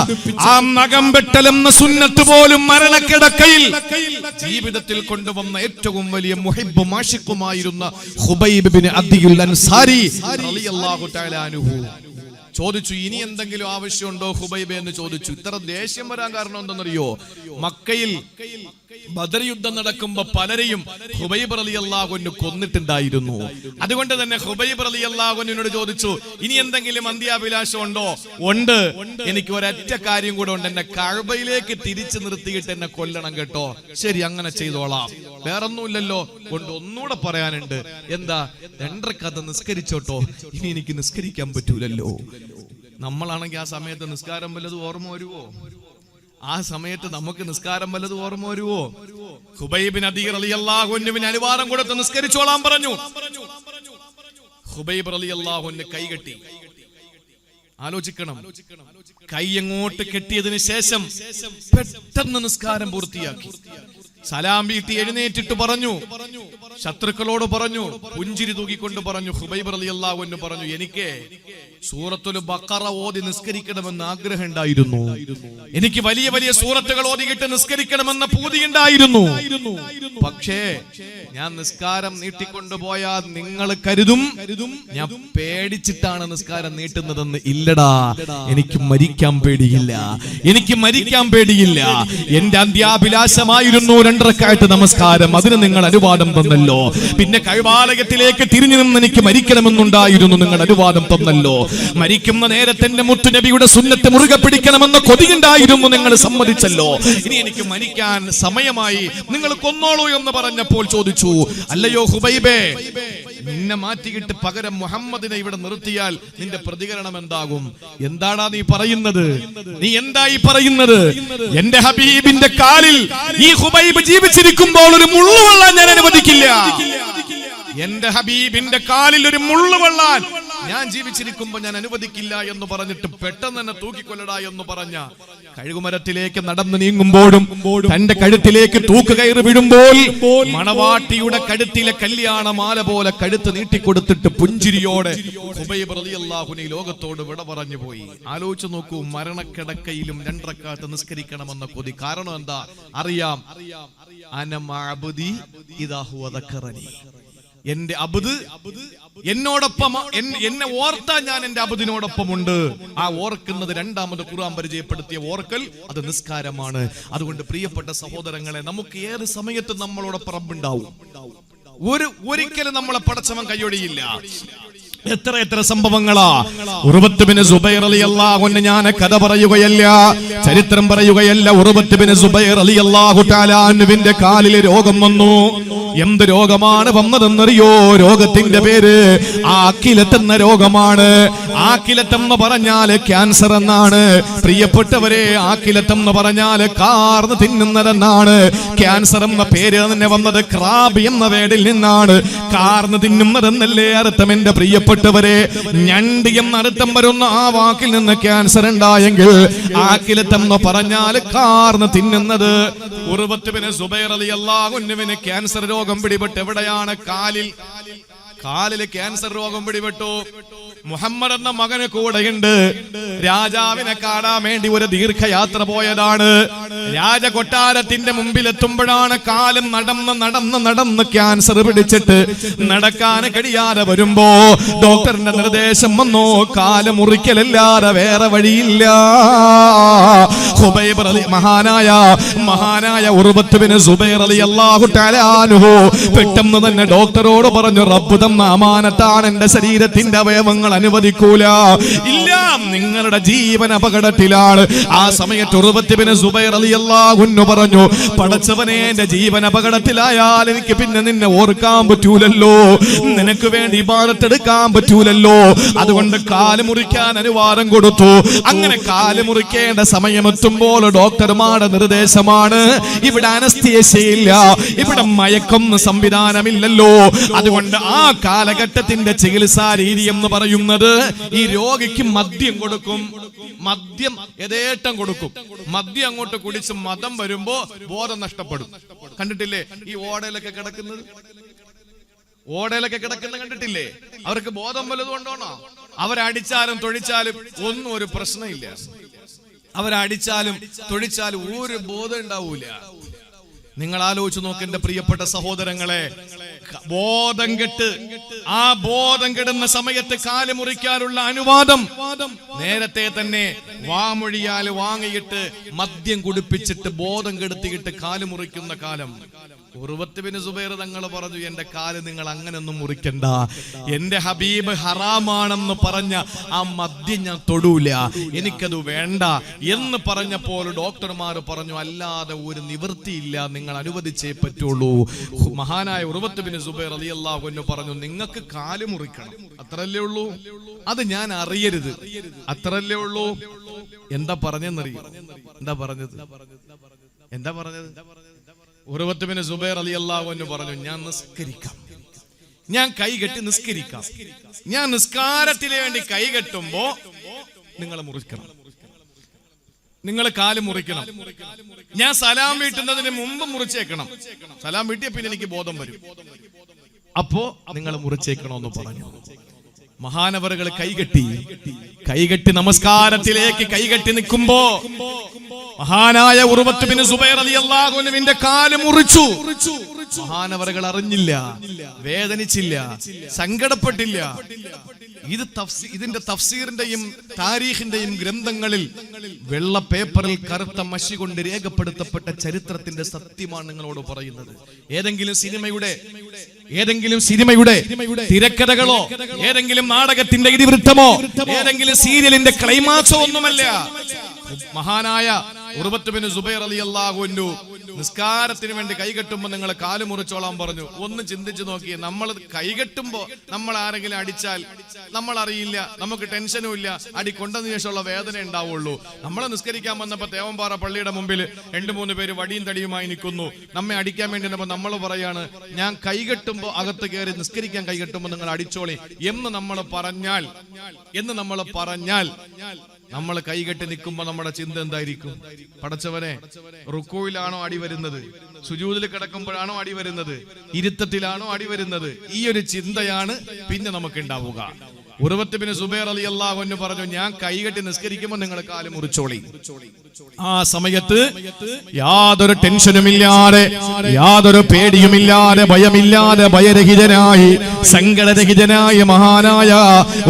ആ നഖം വെട്ടലെന്ന സുന്നത്ത് പോലും മരണക്കിടക്കയിൽ ജീവിതത്തിൽ കൊണ്ടുവന്ന ഏറ്റവും വലിയ മുഹിബ്ബും ആശിഖുമായിരുന്ന ഖുബൈബ് ബിൻ അദിയുൽ അൻസാരി റളിയല്ലാഹു തആല അൻഹു ചോദിച്ചു, ഇനി എന്തെങ്കിലും ആവശ്യമുണ്ടോ ഖുബൈബ് എന്ന് ചോദിച്ചു. ഇത്ര ദേഷ്യം വരാൻ കാരണം എന്തെന്നറിയോ? മക്കയിൽ ബദർ യുദ്ധം നടക്കുമ്പോ പലരെയും ഖുബൈബ് റളിയല്ലാഹു അൻഹു കൊന്നിട്ടുണ്ടായിരുന്നു. അതുകൊണ്ട് തന്നെ ഖുബൈബ് റളിയല്ലാഹു അൻഹുവിനോട് ചോദിച്ചു, ഇനി എന്തെങ്കിലും അന്ത്യാഭിലാഷം ഉണ്ടോ? ഉണ്ട്, എനിക്ക് ഒരൊറ്റ കാര്യം കൂടെ ഉണ്ട്, എന്നെ കഅബയിലേക്ക് തിരിച്ചു നിർത്തിയിട്ട് എന്നെ കൊല്ലണം കേട്ടോ. ശരി, അങ്ങനെ ചെയ്തോളാം, വേറൊന്നുമില്ലല്ലോ. കൊണ്ട് ഒന്നുകൂടെ പറയാനുണ്ട്. എന്താ? 2 റക്അത്ത് നിസ്കരിച്ചോട്ടോ, ഇനി എനിക്ക് നിസ്കരിക്കാൻ പറ്റൂലല്ലോ. നമ്മളാണെങ്കിൽ ആ സമയത്ത് നിസ്കാരം വല്ലതും ഓർമ്മ വരുവോ? ആ സമയത്ത് നമുക്ക് നിസ്കാരം വല്ലതും ഓർമ്മ വരുവോ? ഖുബൈബ് ബിൻ അദി റളിയല്ലാഹു അൻഹുവിന് അനുവാദം കൊടുത്ത് നിസ്കരിച്ചോളാൻ പറഞ്ഞു. ഖുബൈബ് റളിയല്ലാഹു അൻഹു കൈകെട്ടി. ആലോചിക്കണം. കൈ എങ്ങോട്ട് കെട്ടിയതിനു ശേഷം പെട്ടെന്ന് നിസ്കാരം പൂർത്തിയാക്കി. സലാം വീട്ടി എഴുന്നേറ്റിട്ട് പറഞ്ഞു, ശത്രുക്കളോട് പറഞ്ഞു, പുഞ്ചിരി തൂക്കിക്കൊണ്ട് പറഞ്ഞു, ഖുബൈബ് റളിയല്ലാഹു അൻഹു പറഞ്ഞു, എനിക്ക് സൂറത്തുൽ ബഖറ ഓതി നിസ്കരിക്കണമെന്ന് ആഗ്രഹം ഉണ്ടായിരുന്നു. എനിക്ക് വലിയ വലിയ സൂറത്തുകൾ ഓതിയിട്ട് നിസ്കരിക്കണമെന്ന പൂതിയുണ്ടായിരുന്നു. പക്ഷേ ഞാൻ നിസ്കാരം നീട്ടിക്കൊണ്ടുപോയാൽ നിങ്ങൾ കരുതും ഞാൻ പേടിച്ചിട്ടാണ് നിസ്കാരം നീട്ടുന്നതെന്ന്. ഇല്ലടാ, എനിക്ക് മരിക്കാൻ പേടിയില്ല, എനിക്ക് മരിക്കാൻ പേടിയില്ല. എന്റെ അന്ത്യാഭിലാഷമായിരുന്നു 2 റക്അത്ത് നമസ്കാരം. അതിന് നിങ്ങൾ അനുവാദം തന്നല്ലോ. പിന്നെ കഅബാലയത്തിലേക്ക് തിരിഞ്ഞു നിന്ന് എനിക്ക് മരിക്കണമെന്നുണ്ടായിരുന്നു, നിങ്ങൾ അനുവാദം തന്നല്ലോ. മരിക്കുന്ന നേരത്തെ മുത്തുനബിയുടെ സുന്നത്ത് മുറുകെ പിടിക്കണമെന്ന് കൊതിയുണ്ടായിരുന്നു, നിങ്ങൾ സമ്മതിച്ചല്ലോ. ഇനി എനിക്ക് മരിക്കാൻ സമയമായി, നിങ്ങൾ കൊന്നോളൂ എന്ന് പറഞ്ഞപ്പോൾ ചോദിച്ചു, അല്ലയോ ഖുബൈബേ, നിന്നെ മാറ്റിയിട്ട് പകരം മുഹമ്മദിനെ ഇവിടെ നിർത്തിയാൽ നിന്റെ പ്രതികരണം എന്താകും? എന്താടാ നീ പറയുന്നത്? നീ എന്തായി പറയുന്നത്? എന്റെ ഹബീബിന്റെ കാലിൽ ഈ ഖുബൈബ് ജീവിച്ചിരിക്കുമ്പോൾ ഒരു മുള്ളു കൊള്ളാൻ ഞാൻ അനുവദിക്കില്ല. എന്റെ ഹബീബിന്റെ കാലിൽ ഒരു മുള്ളു കൊള്ളാൻ ഞാൻ ജീവിച്ചിരിക്കുമ്പോ ഞാൻ അനുവദിക്കില്ല എന്ന് പറഞ്ഞിട്ട് പെട്ടെന്ന് തന്നെ തൂക്കിക്കൊല്ലടാ എന്ന് പറഞ്ഞ കഴുകുമരത്തിലേക്ക് നടന്നു നീങ്ങുമ്പോഴും തന്റെ കഴുത്തിലേക്ക് തൂക്കുകയറ് വിടുമ്പോൾ മണവാട്ടിയുടെ കഴുത്തിലെ കല്യാണമാല പോലെ കഴുത്ത് നീട്ടിക്കൊടുത്തിട്ട് പുഞ്ചിരിയോടെ ഖുബൈബ് റളിയല്ലാഹു അൻഹു ലോകത്തോട് വിട പറഞ്ഞു പോയി. ആലോചിച്ചു നോക്കൂ, മരണക്കിടക്കയിലും 2 റക്അത്ത് നിസ്കരിക്കണമെന്ന കൊതി. കാരണം എന്താ? അറിയാം, അന മഅബുദി ഇദാ ഹുവ ദക്കറനി. എന്റെ അബ്ദ് എന്നോടൊപ്പം, എന്നെ ഓർത്താൻ ഞാൻ എന്റെ അബ്ദിനോടൊപ്പമുണ്ട്. ആ ഓർക്കുന്നത് രണ്ടാമത് ഖുർആൻ പരിചയപ്പെടുത്തിയ ഓർക്കൽ, അത് നിസ്കാരമാണ്. അതുകൊണ്ട് പ്രിയപ്പെട്ട സഹോദരങ്ങളെ, നമുക്ക് ഏത് സമയത്തും നമ്മളോടൊപ്പം റബ്ബുണ്ടാവും. ഒരിക്കലും നമ്മളെ പടച്ചവൻ കൈയൊഴിയില്ല. എത്ര സംഭവങ്ങളാ. ഉർവത്ത് ബിൻ സുബൈർ റളിയല്ലാഹു അൻഹു, ഞാൻ കഥ പറയുകയല്ല, ചരിത്രം പറയുകയല്ല. ഉർവത്ത് ബിൻ സുബൈർ റളിയല്ലാഹു തആല അൻഹുവിന്റെ കാലിൽ രോഗം വന്നു. എന്ത് രോഗമാണ് വന്നതെന്നറിയോ? രോഗത്തിന്റെ പേര് ആക്കിലത്ത് എന്ന രോഗമാണ്. ആക്കിലത്ത് എന്ന് പറഞ്ഞാൽ ക്യാൻസർ എന്നാണ്. പ്രിയപ്പെട്ടവരെ, ആക്കിലത്ത് എന്ന് പറഞ്ഞാൽ കാർന്ന് തിന്നുന്നതെന്നാണ്. ക്യാൻസർ എന്ന പേര് തന്നെ വന്നത് ക്രാബ് എന്ന വേടിൽ നിന്നാണ്. കാർന്ന് തിന്നുന്നതെന്നല്ലേ അർത്ഥം? എന്റെ പ്രിയപ്പെട്ടവരെ, ഞണ്ട് എന്നർത്ഥം വരുന്ന ആ വാക്കിൽ നിന്ന് ക്യാൻസർ ഉണ്ടായെങ്കിൽ ആക്കിലത്ത് എന്ന് പറഞ്ഞാൽ കാർന്ന് തിന്നുന്നത്. ഉർവത്ത് ബിൻ സുബൈർ റളിയല്ലാഹു അൻഹുവിന് ക്യാൻസർ രോഗം പിടിപെട്ട്. എവിടെയാണ്? കാലില് ക്യാൻസർ രോഗം പിടിപെട്ടു. മുഹമ്മദ് എന്ന മകന് കൂടെയുണ്ട്. രാജാവിനെ കാണാൻ വേണ്ടി ഒരു ദീർഘയാത്ര പോയതാണ്. രാജകൊട്ടാരത്തിന്റെ മുമ്പിൽ എത്തുമ്പോഴാണ് കാലം നടന്ന് ക്യാൻസർ പിടിച്ചിട്ട് നടക്കാൻ കഴിയാതെ വരുമ്പോ ഡോക്ടറിന്റെ നിർദ്ദേശം വന്നു, കാല് മുറിക്കലല്ലാതെ വേറെ വഴിയില്ല. മഹാനായ ഉർവത്ത് ബിൻ സുബൈർ റളിയല്ലാഹു തആല അൻഹു പെട്ടെന്ന് തന്നെ ഡോക്ടറോട് പറഞ്ഞു, റബ്ബ് തന്ന അമാനത്താണ് എന്റെ ശരീരത്തിന്റെ അവയവങ്ങൾ, അനുവദിക്കൂല. ഇല്ല, നിങ്ങളുടെ ജീവൻ അപകടത്തിലാണ്. ആ സമയത്ത് ഉർവത്ത് ബിൻ സുബൈർ റളിയല്ലാഹു അൻഹു പറഞ്ഞു, പടച്ചവനെ, എന്റെ ജീവൻ അപകടത്തിലായാൽ എനിക്ക് പിന്നെ നിന്നെ ഓർക്കാൻ പറ്റൂലല്ലോ, നിനക്ക് വേണ്ടി ഇബാദത്ത് എടുക്കാൻ പറ്റൂലല്ലോ. അതുകൊണ്ട് കാല് മുറിക്കാൻ അനുവാദം കൊടുത്തു. അങ്ങനെ കാല് മുറിക്കേണ്ട സമയമെത്തുമ്പോൾ ഡോക്ടർമാരുടെ നിർദ്ദേശമാണ്, ഇവിടെ അനസ്തേഷ്യയില്ല, ഇവിടെ മയക്കൊന്നും സംവിധാനമില്ലല്ലോ. അതുകൊണ്ട് ആ കാലഘട്ടത്തിന്റെ ചികിത്സാ രീതി എന്ന് പറയുന്നത്, ഈ രോഗിക്ക് മദ്യം കൊടുക്കും. മദ്യം യഥേഷ്ടം കൊടുക്കും. മദ്യം അങ്ങോട്ട് കുടിച്ച് മദം വരുമ്പോ ബോധം നഷ്ടപ്പെടും. കണ്ടിട്ടില്ലേ ഈ ഓടയിലൊക്കെ കിടക്കുന്നത്? കണ്ടിട്ടില്ലേ? അവർക്ക് ബോധം വല്ലതുകൊണ്ടാണോ? അവരടിച്ചാലും തൊഴിച്ചാലും ഒന്നും ഒരു പ്രശ്നമില്ല. അവരടിച്ചാലും തൊഴിച്ചാലും ഒരു ബോധം ഉണ്ടാവൂല. നിങ്ങൾ ആലോചിച്ച് നോക്ക് എന്റെ പ്രിയപ്പെട്ട സഹോദരങ്ങളെ, ബോധം കെട്ട് ആ ബോധം കെടുന്ന സമയത്ത് കാല് മുറിക്കാനുള്ള അനുവാദം നേരത്തെ തന്നെ വാമൊഴിയാൽ വാങ്ങിയിട്ട് മദ്യം കുടിപ്പിച്ചിട്ട് ബോധം കെടുത്തിയിട്ട് കാല് മുറിക്കുന്ന കാലം. ഉർവത്ത് ബിൻ സുബൈർ തങ്ങൾ പറഞ്ഞു, എന്റെ കാല് നിങ്ങൾ അങ്ങനൊന്നും മുറിക്കണ്ട, എന്റെ ഹബീബ് ഹറാമാണെന്ന് പറഞ്ഞ ആ മദ്യം ഞാൻ തൊടൂല, എനിക്കത് വേണ്ട എന്ന് പറഞ്ഞപ്പോൾ ഡോക്ടർമാർ പറഞ്ഞു, അല്ലാതെ ഒരു നിവൃത്തിയില്ല, നിങ്ങൾ അനുവദിച്ചേ പറ്റുള്ളൂ. മഹാനായ ഉർവത്ത് ബിൻ സുബൈർ റളിയല്ലാഹു അൻഹു പറഞ്ഞു, നിങ്ങൾക്ക് കാല് മുറിക്കണം, അത്രല്ലേ ഉള്ളൂ, അത് ഞാൻ അറിയരുത്, അത്രല്ലേ ഉള്ളൂ. എന്താ പറഞ്ഞെന്നറിയോ? എന്താ പറഞ്ഞത്? ഉർവത്ത് ബിൻ സുബൈർ റളിയല്ലാഹു അൻഹു പറഞ്ഞു, ഞാൻ നിസ്കരിക്കാം, ഞാൻ കൈകെട്ടി നിസ്കരിക്കാം. ഞാൻ നിസ്കാരത്തിന് വേണ്ടി കൈകെട്ടുമ്പോ നിങ്ങൾ മുറിക്കണം, നിങ്ങൾ കാല് മുറിക്കണം. ഞാൻ സലാം വീട്ടുന്നതിന് മുമ്പ് മുറിച്ചേക്കണം. സലാം വീട്ടിയ പിന്നെ എനിക്ക് ബോധം വരും. അപ്പോ നിങ്ങൾ മുറിച്ചേക്കണമെന്ന് പറഞ്ഞു. മഹാനവറുകൾ കൈകെട്ടി നമസ്കാരത്തിലേക്ക് കൈകെട്ടി നിൽക്കുമ്പോ മഹാനായ ഉർവത്ത് ബിൻ സുബൈർ റളിയല്ലാഹു അൻഹുവിന്റെ കാല് മുറിച്ചു. മഹാനവറുകൾ അറിഞ്ഞില്ല, വേദനിച്ചില്ല, സങ്കടപ്പെട്ടില്ല. ഇതിന്റെ തഫ്സീറിന്റെയും താരീഖിന്റെയും ഗ്രന്ഥങ്ങളിൽ വെള്ള പേപ്പറിൽ കറുത്ത മഷി കൊണ്ട് രേഖപ്പെടുത്തപ്പെട്ട ചരിത്രത്തിന്റെ സത്യമാണ് നിങ്ങളോട് പറയുന്നത്. ഏതെങ്കിലും സിനിമയുടെ തിരക്കഥകളോ ഏതെങ്കിലും നാടകത്തിന്റെ ഇതിവൃത്തമോ ഏതെങ്കിലും സീരിയലിന്റെ ക്ലൈമാക്സോ ഒന്നുമല്ല. മഹാനായ ഉർവത്ത് ബിൻ സുബൈർ റളിയല്ലാഹു അൻഹു നിസ്കാരത്തിന് വേണ്ടി കൈകെട്ടുമ്പോ നിങ്ങൾ കാല് മുറിച്ചോളാൻ പറഞ്ഞു. ഒന്ന് ചിന്തിച്ചു നോക്കിയേ, നമ്മൾ കൈകെട്ടുമ്പോ നമ്മൾ ആരെങ്കിലും അടിച്ചാൽ നമ്മൾ അറിയില്ല, നമുക്ക് ടെൻഷനും ഇല്ല, അടി കൊണ്ടതിന് ശേഷമുള്ള വേദന ഉണ്ടാവുള്ളൂ. നമ്മളെ നിസ്കരിക്കാൻ വന്നപ്പോ തേവമ്പാറ പള്ളിയുടെ മുമ്പിൽ 2-3 പേര് വടിയും തടിയുമായി നിൽക്കുന്നു. നമ്മെ അടിക്കാൻ വേണ്ടി നമ്മൾ പറയാണ്, ഞാൻ കൈകെട്ടുമ്പോ അകത്ത് കയറി നിസ്കരിക്കാൻ കൈകെട്ടുമ്പോ നിങ്ങൾ അടിച്ചോളി എന്ന് നമ്മൾ പറഞ്ഞാൽ നമ്മൾ കൈകെട്ടി നിൽക്കുമ്പോ നമ്മുടെ ചിന്ത എന്തായിരിക്കും? പടച്ചവനെ, റുക്കോയിലാണോ അടി വരുന്നത്? സുജൂദിൽ കിടക്കുമ്പോഴാണോ അടി വരുന്നത്? ഇരുത്തത്തിലാണോ അടി വരുന്നത്? ഈ ഒരു ചിന്തയാണ് പിന്നെ നമുക്ക് ഉണ്ടാവുക. ഉർവത്ത് ബിൻ സുബൈർ റളിയല്ലാഹു അൻഹു പറഞ്ഞു, ഞാൻ കൈകെട്ടി നിസ്കരിക്കുമ്പോൾ നിങ്ങൾ കാല് മുറിച്ചോളി. ആ സമയത്ത് യാതൊരു ടെൻഷനുമില്ലാതെ, യാതൊരു പേടിയുമില്ലാതെ, ഭയമില്ലാതെ, ഭയരഹിതനായി, സങ്കടരഹിതനായ മഹാനായ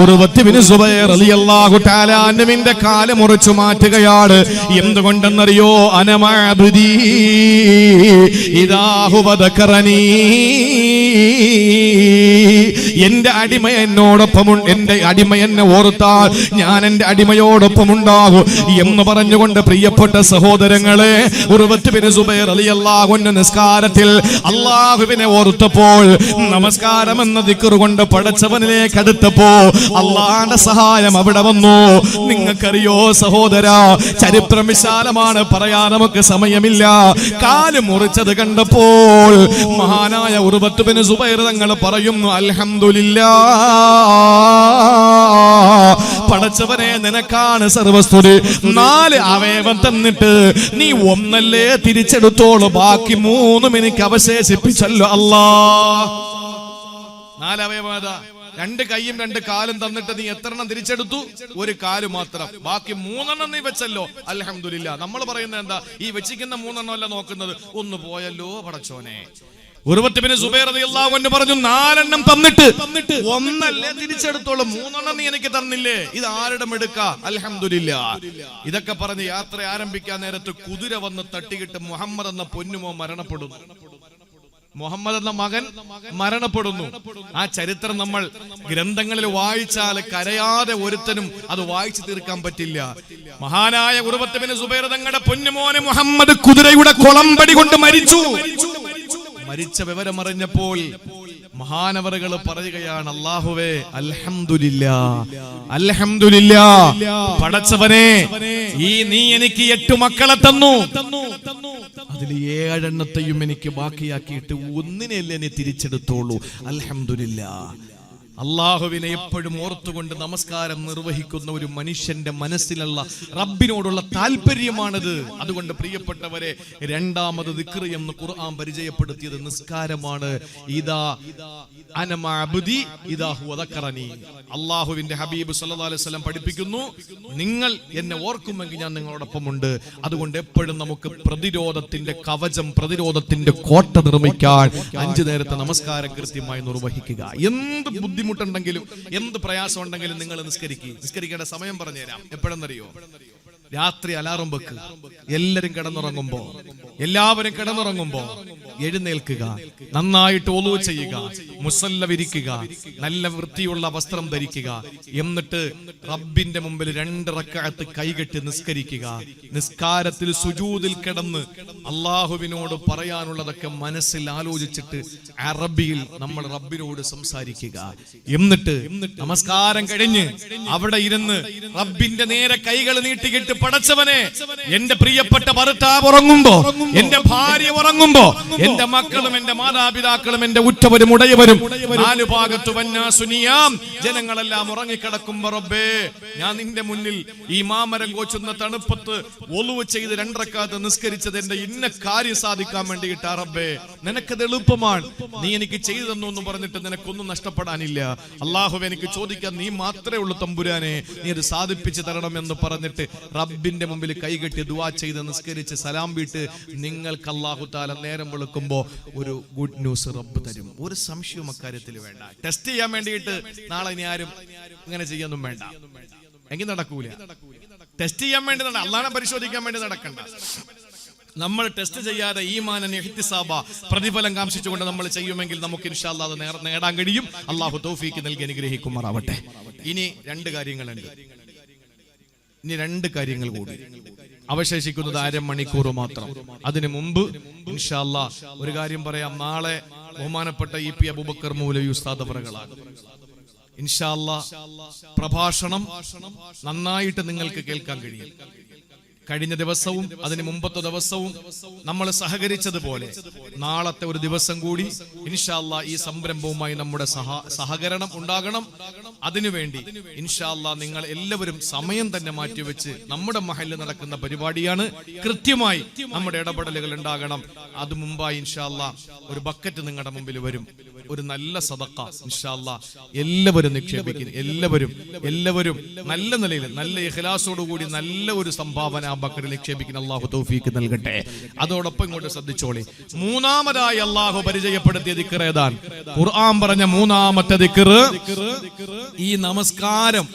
ഉർവത്ത് ബിൻ സുബൈർ റളിയല്ലാഹു തആല അൻഹുവിന്റെ കാല് മുറിച്ചു മാറ്റുകയാണ്. എന്തുകൊണ്ടെന്നറിയോ? അനമഅബ്ദി ഇദാ ഹുവ ദക്കറനി, എന്റെ അടിമ എന്നോടൊപ്പമുണ്ട്, എന്റെ അടിമ എന്നെ ഓർത്താൽ ഞാൻ എന്റെ അടിമയോടൊപ്പം ഉണ്ടാകും എന്ന് പറഞ്ഞുകൊണ്ട് പ്രിയപ്പെട്ട സഹോദരങ്ങളെ, ഉർവത്ത് ബിൻ സുബൈർ റളിയല്ലാഹു അൻഹു നിസ്കാരത്തിൽ അല്ലാഹുവിനെ ഓർത്തപ്പോൾ, നമസ്കാരം എന്ന ദിക്ർ കൊണ്ട് പടച്ചവനിലേക്ക് അടുത്തപ്പോ അല്ലാഹുവിന്റെ സഹായം അവിടെ വന്നു. നിങ്ങൾക്കറിയോ സഹോദരാ, ചരിത്രം വിശാലമാണ്, പറയാൻ നമുക്ക് സമയമില്ല. കാല് മുറിച്ചത് കണ്ടപ്പോൾ മഹാനായ ഉർവത്ത് ബിൻ സുബൈർ തങ്ങൾ പറയുന്നു, അൽഹംദുലില്ലാഹ്, പടച്ചവനെ നിനക്കാണ് സർവസ്തുതി. 4 അവയവം തന്നിട്ട് നീ ഒന്നല്ലേ തിരിച്ചെടുത്തോളൂ, ബാക്കി 3 എനിക്ക് അവശേഷിപ്പിച്ചല്ലോ അല്ലാ. 4 അവയവം, 2 കൈയും 2 കാലും തന്നിട്ട് നീ എത്രണ്ണം തിരിച്ചെടുത്തു? 1 കാല് മാത്രം, ബാക്കി 3 നീ വെച്ചല്ലോ. അൽഹംദുലില്ലാ. നമ്മൾ പറയുന്നത് എന്താ? ഈ വെച്ചിരിക്കുന്ന 3 അല്ല നോക്കുന്നത്, ഒന്ന് പോയല്ലോ പടച്ചോനെ. ഉർവത്ത് ബിൻ സുബൈർ റളിയല്ലാഹു അൻഹു പറഞ്ഞു, 4 തന്നിട്ട് 1 തിരിച്ചെടുത്തോളൂ, 3 നീ എനിക്ക് തന്നില്ലേ, ഇത് ആരുടെ മെടുക്ക? അൽഹംദുലില്ലാ. ഇതൊക്കെ പറഞ്ഞ് യാത്ര ആരംഭിക്കാൻ നേരത്ത് കുതിര വന്ന് തട്ടിക്കിട്ട് മുഹമ്മദ് എന്ന പൊന്നുമോ മരണപ്പെടുന്നു. മുഹമ്മദ് എന്ന മകൻ മരണപ്പെടുന്നു. ആ ചരിത്രം നമ്മൾ ഗ്രന്ഥങ്ങളിൽ വായിച്ചാൽ കരയാതെ ഒരുത്തനും അത് വായിച്ചു തീർക്കാൻ പറ്റില്ല. മഹാനായ ഉർവത്ത് ബിൻ സുബൈർ തങ്ങളുടെ പൊന്നുമോനെ മുഹമ്മദ് കുതിരയുടെ കൊളമ്പടി കൊണ്ട് മരിച്ചു. മരിച്ച വിവരം അറിഞ്ഞപ്പോൾ മഹാനവറുകൾ പറയുകയാണ്, അല്ലാഹുവേ അൽഹംദുലില്ലാ, അൽഹംദുലില്ലാ, പടച്ചവനെ, നീ എനിക്ക് 8 മക്കളെ തന്നു, അതിൽ 7 എനിക്ക് ബാക്കിയാക്കിയിട്ട് 1 നീ തിരിച്ചെടുത്തോളൂ. അൽഹംദുലില്ലാ. അള്ളാഹുവിനെ എപ്പോഴും ഓർത്തുകൊണ്ട് നമസ്കാരം നിർവഹിക്കുന്ന ഒരു മനുഷ്യന്റെ മനസ്സിലുള്ള റബ്ബിനോടുള്ള താല്പര്യമാണിത്. അതുകൊണ്ട് പ്രിയപ്പെട്ടവരെ, 2ാമത് ദിക്ർ എന്ന് ഖുർആൻ പരിചയപ്പെടുത്തിയത് നിസ്കാരമാണ്. ഇദാ അന മഅബ്ദി ഇദാ ഹുവ ദക്കറനി. അല്ലാഹുവിന്റെ ഹബീബ് സല്ലല്ലാഹു അലൈഹി വസല്ലം പഠിപ്പിക്കുന്നു, നിങ്ങൾ എന്നെ ഓർക്കുമെങ്കിൽ ഞാൻ നിങ്ങളോടൊപ്പമുണ്ട്. അതുകൊണ്ട് എപ്പോഴും നമുക്ക് പ്രതിരോധത്തിന്റെ കവചം, പ്രതിരോധത്തിന്റെ കോട്ട നിർമ്മിക്കാൻ 5 നേരത്തെ നമസ്കാരം കൃത്യമായി നിർവഹിക്കുക. എന്ത് ബുദ്ധിമുട്ടുണ്ടെങ്കിലും എന്ത് പ്രയാസം ഉണ്ടെങ്കിലും നിങ്ങൾ നിസ്കരിക്കേണ്ട സമയം പറഞ്ഞുതരാം. എപ്പോഴെന്നറിയോ? രാത്രി അലാറം വെക്ക്. എല്ലാവരും കിടന്നുറങ്ങുമ്പോ എഴുന്നേൽക്കുക, നന്നായിട്ട് ഒളു ചെയ്യുക, മുസല്ല വിരിക്കുക, നല്ല വൃത്തിയുള്ള വസ്ത്രം ധരിക്കുക, എന്നിട്ട് റബ്ബിന്റെ മുമ്പിൽ 2 റക്അത്ത് കൈകെട്ടി നിസ്കരിക്കുക. നിസ്കാരത്തിൽ സുജൂദിൽ കിടന്ന് അള്ളാഹുവിനോട് പറയാനുള്ളതൊക്കെ മനസ്സിൽ ആലോചിച്ചിട്ട് അറബിയിൽ നമ്മൾ റബ്ബിനോട് സംസാരിക്കുക. എന്നിട്ട് നമസ്കാരം കഴിഞ്ഞ് അവിടെ ഇരുന്ന് റബ്ബിന്റെ നേരെ കൈകൾ നീട്ടിക്കിട്ട്, പടച്ചവനെ, എന്റെ പ്രിയപ്പെട്ട ഭർത്താവ് ഉറങ്ങുമ്പോ, എന്റെ ഭാര്യ ഉറങ്ങുമ്പോ, എന്റെ മക്കളും എന്റെ മാതാപിതാക്കളും എന്റെ ഉറ്റവരും ഉടയവരും നാലു ഭാഗത്തു വന്നാസുനിയാം ജനങ്ങളെല്ലാം ഉറങ്ങിക്കിടക്കുമ്പോ റബ്ബേ ഞാൻ നിന്റെ മുന്നിൽ ഈ മാമരം കോച്ചുന്ന തണുപ്പത്ത് ഒളുവ് ചെയ്ത് 2 റക്അത്ത് നിസ്കരിച്ചത് എന്റെ ഇന്ന കാര്യം സാധിക്കാൻ വേണ്ടിയിട്ടാ റബ്ബേ. നിനക്കത് എളുപ്പമാണ്, നീ എനിക്ക് ചെയ്തു തന്നു എന്ന് പറഞ്ഞിട്ട് നിനക്കൊന്നും നഷ്ടപ്പെടാനില്ല. അല്ലാഹുവേ എനിക്ക് ചോദിക്കാൻ നീ മാത്രമേ ഉള്ളൂ തമ്പുരാനെ, നീ അത് സാധിപ്പിച്ചു തരണം എന്ന് പറഞ്ഞിട്ട് റബ്ബിന്റെ മുമ്പിൽ കൈകെട്ടി ദുആ ചെയ്ത് നിസ്കരിച്ച് സലാം വീട്ട് നിങ്ങൾക്ക് അല്ലാഹു തആല നേരം വെളുക്കുമ്പോ ഒരു ഗുഡ് ന്യൂസ് റബ്ബ് തരും. ഒരു സംശയവും അക്കാര്യത്തിൽ വേണ്ട. ടെസ്റ്റ് ചെയ്യാൻ വേണ്ടിയിട്ട് നാളെ ഇനി ആരും ഇങ്ങനെ ചെയ്യാനൊന്നും വേണ്ട, എങ്കിൽ നടക്കൂല. ടെസ്റ്റ് ചെയ്യാൻ വേണ്ടി അല്ലാഹനെ പരിശോധിക്കാൻ വേണ്ടി നടക്കണ്ട. നമ്മൾ ടെസ്റ്റ് ചെയ്യാതെ ഈമാനൻ ഇഹ്തിസാബ പ്രതിഫലം കാംക്ഷിച്ചുകൊണ്ട് നമ്മൾ ചെയ്യുമെങ്കിൽ നമുക്ക് ഇൻഷാ അല്ലാഹ് അത് നേടാൻ കഴിയും. അല്ലാഹു തൗഫീഖ് നൽകി അനുഗ്രഹിക്കുമാറാവട്ടെ. ഇനി 2 കാര്യങ്ങളുണ്ട്. ഇനി 2 കാര്യങ്ങൾ കൂടി അവശേഷിക്കുന്നത് 1/2 മണിക്കൂർ മാത്രം. അതിനു മുമ്പ് ഇൻഷാ അല്ലാഹ് ഒരു കാര്യം പറയാം. നാളെ ബഹുമാനപ്പെട്ട ഇ പി അബൂബക്കർ മൗലവി ഉസ്താദ് അവറുകളാണ് ഇൻഷാ അല്ലാഹ് പ്രഭാഷണം നന്നായിട്ട് നിങ്ങൾക്ക് കേൾക്കാൻ കഴിയും. കഴിഞ്ഞ ദിവസവും അതിന് മുമ്പത്തെ ദിവസവും നമ്മൾ സഹകരിച്ചതുപോലെ നാളത്തെ ഒരു ദിവസം കൂടി ഇൻഷാ അല്ലാഹ് ഈ സംരംഭവുമായി നമ്മുടെ സഹകരണം ഉണ്ടാകണം. അതിനുവേണ്ടി ഇൻഷാ അല്ലാഹ് നിങ്ങൾ എല്ലാവരും സമയം തന്നെ മാറ്റിവെച്ച് നമ്മുടെ മഹലിൽ നടക്കുന്ന പരിപാടിയാണ്, കൃത്യമായി നമ്മുടെ ഇടപെടലുകൾ ഉണ്ടാകണം. അത് മുമ്പായി ഇൻഷാ അല്ലാഹ് ഒരു ബക്കറ്റ് നിങ്ങളുടെ മുമ്പിൽ വരും, ഒരു നല്ല സദഖ ഇൻഷാ അല്ലാഹ് എല്ലാവരും നിക്ഷേപിക്കും. എല്ലാവരും നല്ല നിലയിൽ നല്ല ഇഖ്ലാസോടു കൂടി നല്ല ഒരു സംഭാവന ആ ബക്കറ്റിൽ നിക്ഷേപിക്കുന്ന അല്ലാഹു തൗഫീഖ് നൽകട്ടെ. അതോടൊപ്പം ഇങ്ങോട്ട് ശ്രദ്ധിച്ചോളി. മൂന്നാമതായി അല്ലാഹു പരിചയപ്പെടുത്തിയ ദിക്ർ ഏതാണ്? ഖുർആൻ പറഞ്ഞ മൂന്നാമത്തെ ദിക്ർ ഈ നമസ്കാരം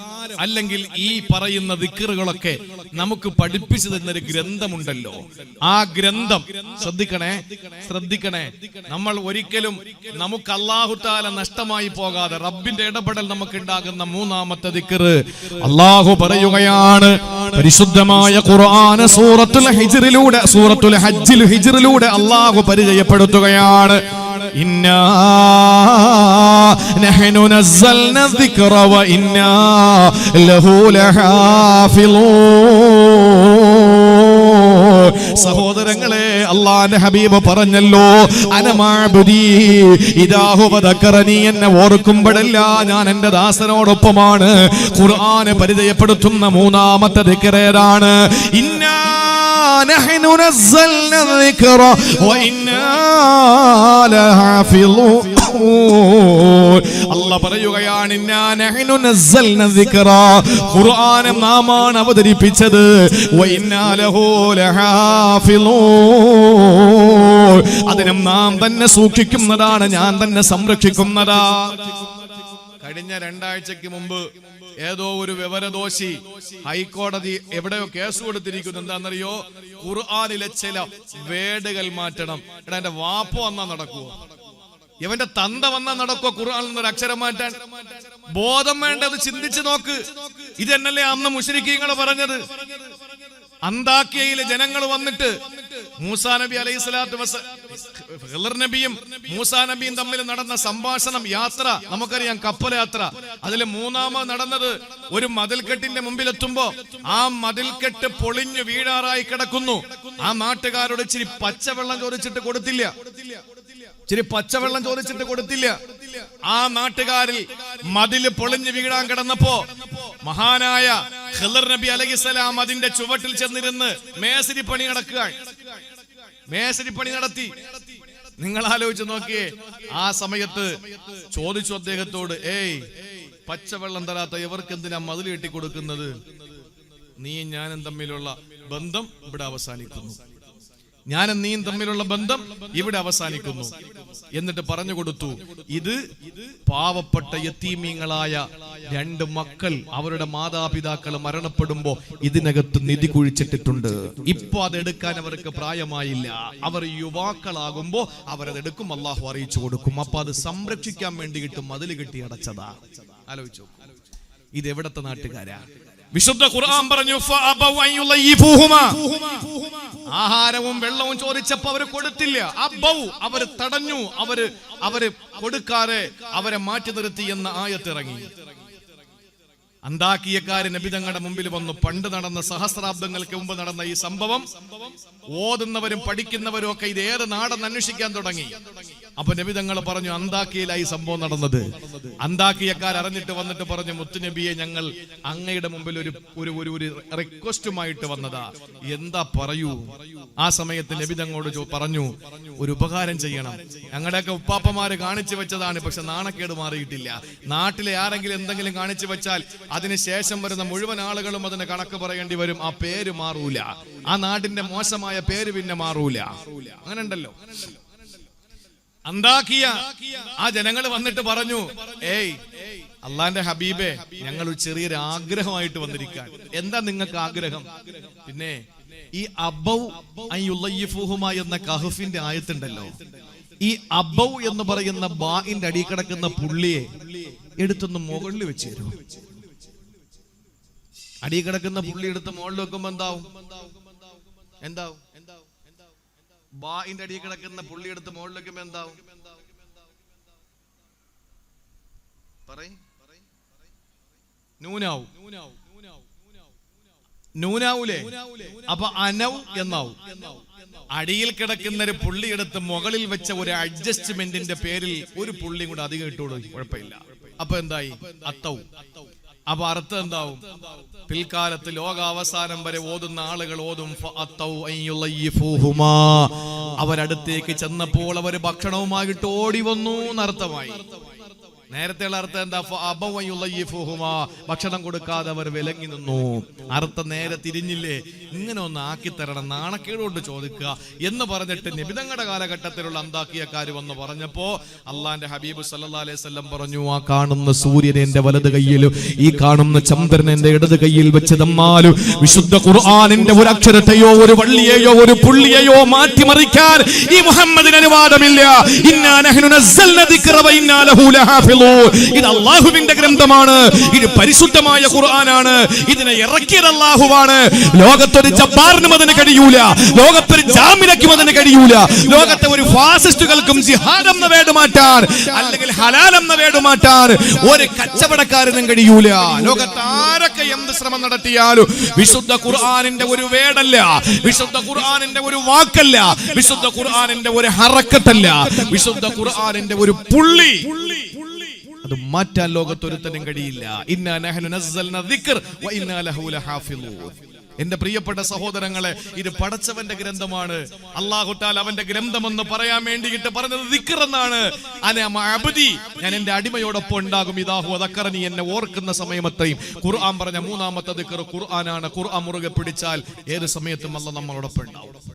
അല്ലെങ്കിൽ ഈ പറയുന്ന ദിക്റുകളൊക്കെ നമുക്ക് പഠിപ്പിച്ചു തന്നൊരു ഗ്രന്ഥമുണ്ടല്ലോ. ആ ഗ്രന്ഥം ശ്രദ്ധിക്കണേ. നമ്മൾ ഒരിക്കലും നമുക്ക് അല്ലാഹു തആല നഷ്ടമായി പോകാതെ റബ്ബിന്റെ ഇടപെടൽ നമുക്ക് ഉണ്ടാകുന്ന മൂന്നാമത്തെ ദിക്ർ അല്ലാഹു പറയുകയാണ്. പരിശുദ്ധമായ ഖുർആൻ സൂറത്തുൽ ഹിജ്റിലൂടെ അല്ലാഹു പരിചയപ്പെടുത്തുകയാണ്. ഇന്നാ നഹ്നു നസ്സൽനാ ദിക്റ വ ഇന്നാ ലഹു ലഹാഫിളൂൻ. സഹോദരങ്ങളെ, അല്ലാഹുവിന്റെ ഹബീബ് പറഞ്ഞല്ലോ, അനമാബുദി ഇദാഹു വദക്കറനി, എന്നെ ഓർക്കുമ്പോഴല്ല ഞാൻ എന്റെ ദാസനോടൊപ്പമാണ്. ഖുർആൻ പരിചയപ്പെടുത്തുന്ന മൂന്നാമത്തെ ദിക്ർ ഏതാണ്? ഇന്നാ നഹ്നു നസ്സൽനാ ദിക്റ വ ഇന്നാ ലഹാഫിളൂൻ. അല്ലാഹ് പറയുകയാണ്, ഇന്നാ നഹ്നു നസ്സൽനാ ദിക്റ, ഖുർആൻ നാമാണ് അവതരിപ്പിച്ചത്, വ ഇന്നാ ലഹു ലഹാഫിളൂൻ, അതിനെ നാം തന്നെ സൂക്ഷിക്കുന്നതാണ്, ഞാൻ തന്നെ സംരക്ഷിക്കുന്നതാ. കഴിഞ്ഞ 2 ആഴ്ചക്ക് മുമ്പ് ഏതോ ഒരു വിവരദോഷി ഹൈക്കോടതി എവിടെയോ കേസ് കൊടുത്തിരിക്കുന്നു. എന്താണെന്നറിയോ? ഖുർആനിലെ ചില വേടുകൾ മാറ്റണം. എന്റെ വാപ്പ വന്നാ നടക്കുവോ? ഇവന്റെ തന്ത വന്നാ നടക്കുവോ ഖുർആനിൽ നിന്നൊരു അക്ഷരം മാറ്റാൻ? ബോധം വേണ്ടത് ചിന്തിച്ചു നോക്ക്. ഇതെന്നല്ലേ അന്ന് മുശ്രിക്കീങ്ങൾ പറഞ്ഞത്? അന്താക്യയിലെ ജനങ്ങൾ വന്നിട്ട് മൂസാ നബി അലൈഹി സ്വലാത്തു ഖിളർ നബിയും മൂസാ നബിയും തമ്മിൽ നടന്ന സംഭാഷണം, യാത്ര നമുക്കറിയാം, കപ്പൽ യാത്ര. അതിൽ മൂന്നാമത് നടന്നത് ഒരു മതിൽക്കെട്ടിന്റെ മുമ്പിലെത്തുമ്പോ ആ മതിൽക്കെട്ട് പൊളിഞ്ഞു വീഴാറായി കിടക്കുന്നു. ആ നാട്ടുകാരോട് ഇച്ചിരി പച്ചവെള്ളം ചോദിച്ചിട്ട് കൊടുത്തില്ല. ആ നാട്ടുകാരിൽ മതില് പൊളിഞ്ഞു വീഴാൻ കിടന്നപ്പോ മഹാനായ ഖിളർ നബി അലൈഹിസ്സലാം അതിന്റെ ചുവട്ടിൽ ചെന്നിരുന്ന് മേശരി പണി നടത്തി. നിങ്ങൾ ആലോചിച്ച് നോക്കിയേ. ആ സമയത്ത് ചോദിച്ചു അദ്ദേഹത്തോട്, പച്ചവെള്ളം തരാത്ത ഇവർക്ക് എന്തിനാ മതിൽ കെട്ടി കൊടുക്കുന്നത്? നീയും ഞാനും തമ്മിലുള്ള ബന്ധം ഇവിടെ അവസാനിക്കുന്നു. എന്നിട്ട് പറഞ്ഞു കൊടുത്തു, ഇത് പാവപ്പെട്ട യതീമീങ്ങളായ 2 മക്കൾ അവരുടെ മാതാപിതാക്കൾ മരണപ്പെടുമ്പോ ഇതിനകത്ത് നിധി കുഴിച്ചിട്ടിട്ടുണ്ട്. ഇപ്പൊ അതെടുക്കാൻ അവർക്ക് പ്രായമായില്ല. അവർ യുവാക്കളാകുമ്പോ അവരതെടുക്കും, അള്ളാഹു അറിയിച്ചു കൊടുക്കും. അപ്പൊ അത് സംരക്ഷിക്കാൻ വേണ്ടിയിട്ട് മതിൽ കെട്ടി അടച്ചതാ. ആലോചിച്ചു, ഇത് എവിടത്തെ നാട്ടുകാരാ? വിശുദ്ധ ഖുർആൻ പറഞ്ഞു, ആഹാരവും വെള്ളവും ചോദിച്ചപ്പോ അവര് കൊടുത്തില്ല. അവര് തടഞ്ഞു, അവര് കൊടുക്കാതെ അവരെ മാറ്റി നിർത്തി എന്ന ആയത്ത് ഇറങ്ങി. അന്താക്കിയക്കാര് നബി തങ്ങളുടെ മുമ്പിൽ വന്നു. പണ്ട് നടന്ന സഹസ്രാബ്ദങ്ങൾക്ക് മുമ്പ് നടന്ന ഈ സംഭവം ഓതുന്നവരും പഠിക്കുന്നവരും ഒക്കെ ഇത് ഏത് നാടെന്ന് അന്വേഷിക്കാൻ തുടങ്ങി. അപ്പൊ നബി തങ്ങൾ പറഞ്ഞു, അന്താക്കിയയിലായി സംഭവം നടന്നത്. അന്താക്കിയക്കാർ അറിഞ്ഞിട്ട് വന്നിട്ട് പറഞ്ഞു, മുത്തുനബിയെ, ഞങ്ങൾ അങ്ങയുടെ മുമ്പിൽ ഒരു റിക്വസ്റ്റുമായിട്ട് വന്നതാ, എന്താ പറയൂ. ആ സമയത്ത് നബി തങ്ങളോട് പറഞ്ഞു, ഒരു ഉപകാരം ചെയ്യണം. ഞങ്ങളുടെയൊക്കെ ഉപ്പാപ്പമാര് കാണിച്ചു വെച്ചതാണ്, പക്ഷെ നാണക്കേട് മാറിയിട്ടില്ല. നാട്ടിലെ ആരെങ്കിലും എന്തെങ്കിലും കാണിച്ചു വെച്ചാൽ അതിനുശേഷം വരുന്ന മുഴുവൻ ആളുകളും അതിന് കണക്ക് പറയേണ്ടി വരും. ആ പേര് മാറൂല, ആ നാടിന്റെ മോശമായ പേര് പിന്നെ മാറൂല. അങ്ങനെ ഉണ്ടല്ലോ. അന്താക്കിയ ആ ജനങ്ങൾ വന്നിട്ട് പറഞ്ഞു, ഏയ് അള്ളാന്റെ ഹബീബെ, ഞങ്ങൾ ഒരു ചെറിയൊരു ആഗ്രഹമായിട്ട് വന്നിരിക്കാൻ. എന്താ നിങ്ങൾക്ക് ആഗ്രഹം? പിന്നെ ഈ അബൗ അയ്യുള്ളയ്യിഫുഹുമ എന്ന കഹഫിന്റെ ആയത്തുണ്ടല്ലോ, ഈ അബൗ എന്ന് പറയുന്ന ബാഇന്റെ അടി കിടക്കുന്ന പുള്ളിയെ എടുത്തൊന്ന് മുകളിൽ വെച്ച് തരും. അടി കിടക്കുന്ന പുള്ളി എടുത്ത് മുകളിൽ വെക്കുമ്പോ എന്താവും? ബാഇന്റെ അടി കിടക്കുന്ന പുള്ളി എടുത്ത് മുകളിൽ വെക്കുമ്പോ എന്താവും? നൂനാവൂലേ? അപ്പൊ അനൗ എന്നാവും. അടിയിൽ കിടക്കുന്ന ഒരു പുള്ളി എടുത്ത് മുകളിൽ വെച്ച ഒരു അഡ്ജസ്റ്റ്മെന്റിന്റെ പേരിൽ ഒരു പുള്ളി കൂടെ അധികം ഇട്ടോളൂ, കുഴപ്പമില്ല. അപ്പൊ എന്തായി? അത്തൗ. അപ്പൊ അർത്ഥം എന്താവും? പിൽക്കാലത്ത് ലോകാവസാനം വരെ ഓതുന്ന ആളുകൾ ഓതും, അവരടുത്തേക്ക് ചെന്നപ്പോൾ അവർ ഭക്ഷണവുമായിട്ട് ഓടി വന്നു എന്നർത്ഥമായി. നേരത്തെയുള്ള അർത്ഥം എന്താ? ഭക്ഷണം കൊടുക്കാതെ അവർ വിലങ്ങി നിന്നു. അർത്ഥം നേരെ തിരിഞ്ഞില്ലേ? ഇങ്ങനെ ഒന്ന് ആക്കി തരണം, നാണക്കേടുകൊണ്ട് ചോദിക്കുക എന്ന് പറഞ്ഞിട്ട് നബിതങ്ങളുടെ കാലഘട്ടത്തിലുള്ള അന്താക്കിയക്കാർ വന്ന് പറഞ്ഞപ്പോ അള്ളാന്റെ ഹബീബ് സല്ലല്ലാഹു അലൈഹി വസല്ലം പറഞ്ഞു, ആ കാണുന്ന സൂര്യൻ എന്റെ വലത് കയ്യിലും ഈ കാണുന്ന ചന്ദ്രൻ എന്റെ ഇടത് കയ്യിൽ വെച്ച് തന്നാലും വിശുദ്ധ ഖുർആനിന്റെ ഒരു അക്ഷരത്തെയോ ഒരു വള്ളിയെയോ ഒരു പുള്ളിയെയോ മാറ്റിമറിക്കാൻ ഈ മുഹമ്മദിന് അനുവാദമില്ല. ഇന്നാ നഹ്നു നസ്സൽനാ ദിക്റ വ ഇന്നാ ലഹു ലഹാഫിളൂൻ. ഇത് അല്ലാഹുവിന്റെ ഗ്രന്ഥമാണ്, ഇത് പരിശുദ്ധമായ ഖുർആനാണ്, ഇതിനെ ഇറക്കിയത് അല്ലാഹുവാണ്. ലോകത്തൊരു ജബ്ബാറിനും അതിന് കഴിയൂല, ലോകത്തൊരു ജാമിനക്കും അതിന് കഴിയൂല, ലോകത്തെ ഒരു ഫാസിസ്റ്റുകൾക്കും ജിഹാദ് എന്ന വേട് മാറ്റാൻ അല്ലെങ്കിൽ ഹലാൽ എന്ന വേട് മാറ്റാൻ ഒരു കച്ചവടക്കാരനും കഴിയൂല. ലോകത്ത് ആരൊക്കെ എന്ത് ശ്രമം നടത്തിയാലും വിശുദ്ധ ഖുർആനിന്റെ ഒരു വേടല്ല, വിശുദ്ധ ഖുർആനിന്റെ ഒരു വാക്കല്ല, വിശുദ്ധ ഖുർആനിന്റെ ഒരു ഹറക്കത്തല്ല, വിശുദ്ധ ഖുർആനിന്റെ ഒരു പുള്ളി അത് മാറ്റാൻ ലോകത്തൊരുത്തനും കഴിയില്ല. ഇന്നാ നഹ്നു നസ്സൽനാ ദിക്ർ വ ഇന്നാ ലഹു ലഹാഫിളൂൻ. എന്റെ പ്രിയപ്പെട്ട സഹോദരങ്ങളെ, ഇത് പടച്ചവന്റെ ഗ്രന്ഥമാണ്. അല്ലാഹു തആല അവന്റെ ഗ്രന്ഥമെന്ന് പറയാൻ വേണ്ടിയിട്ട് പറഞ്ഞത് ദിക്ർ എന്നാണ്. അന മഅബ്ദി, ഞാൻ എന്റെ അടിമയോടൊപ്പം ഉണ്ടാകും. ഇദാഹു ദക്കറനി, എന്നെ ഓർക്കുന്ന സമയമത്തെയും. ഖുർആൻ പറഞ്ഞ മൂന്നാമത്തെ ദിക്ർ ഖുർആനാണ്. ഖുർആൻ മുറുകെ പിടിച്ചാൽ ഏത് സമയത്തും അല്ലാഹു നമ്മളോടൊപ്പം ഉണ്ടാവും.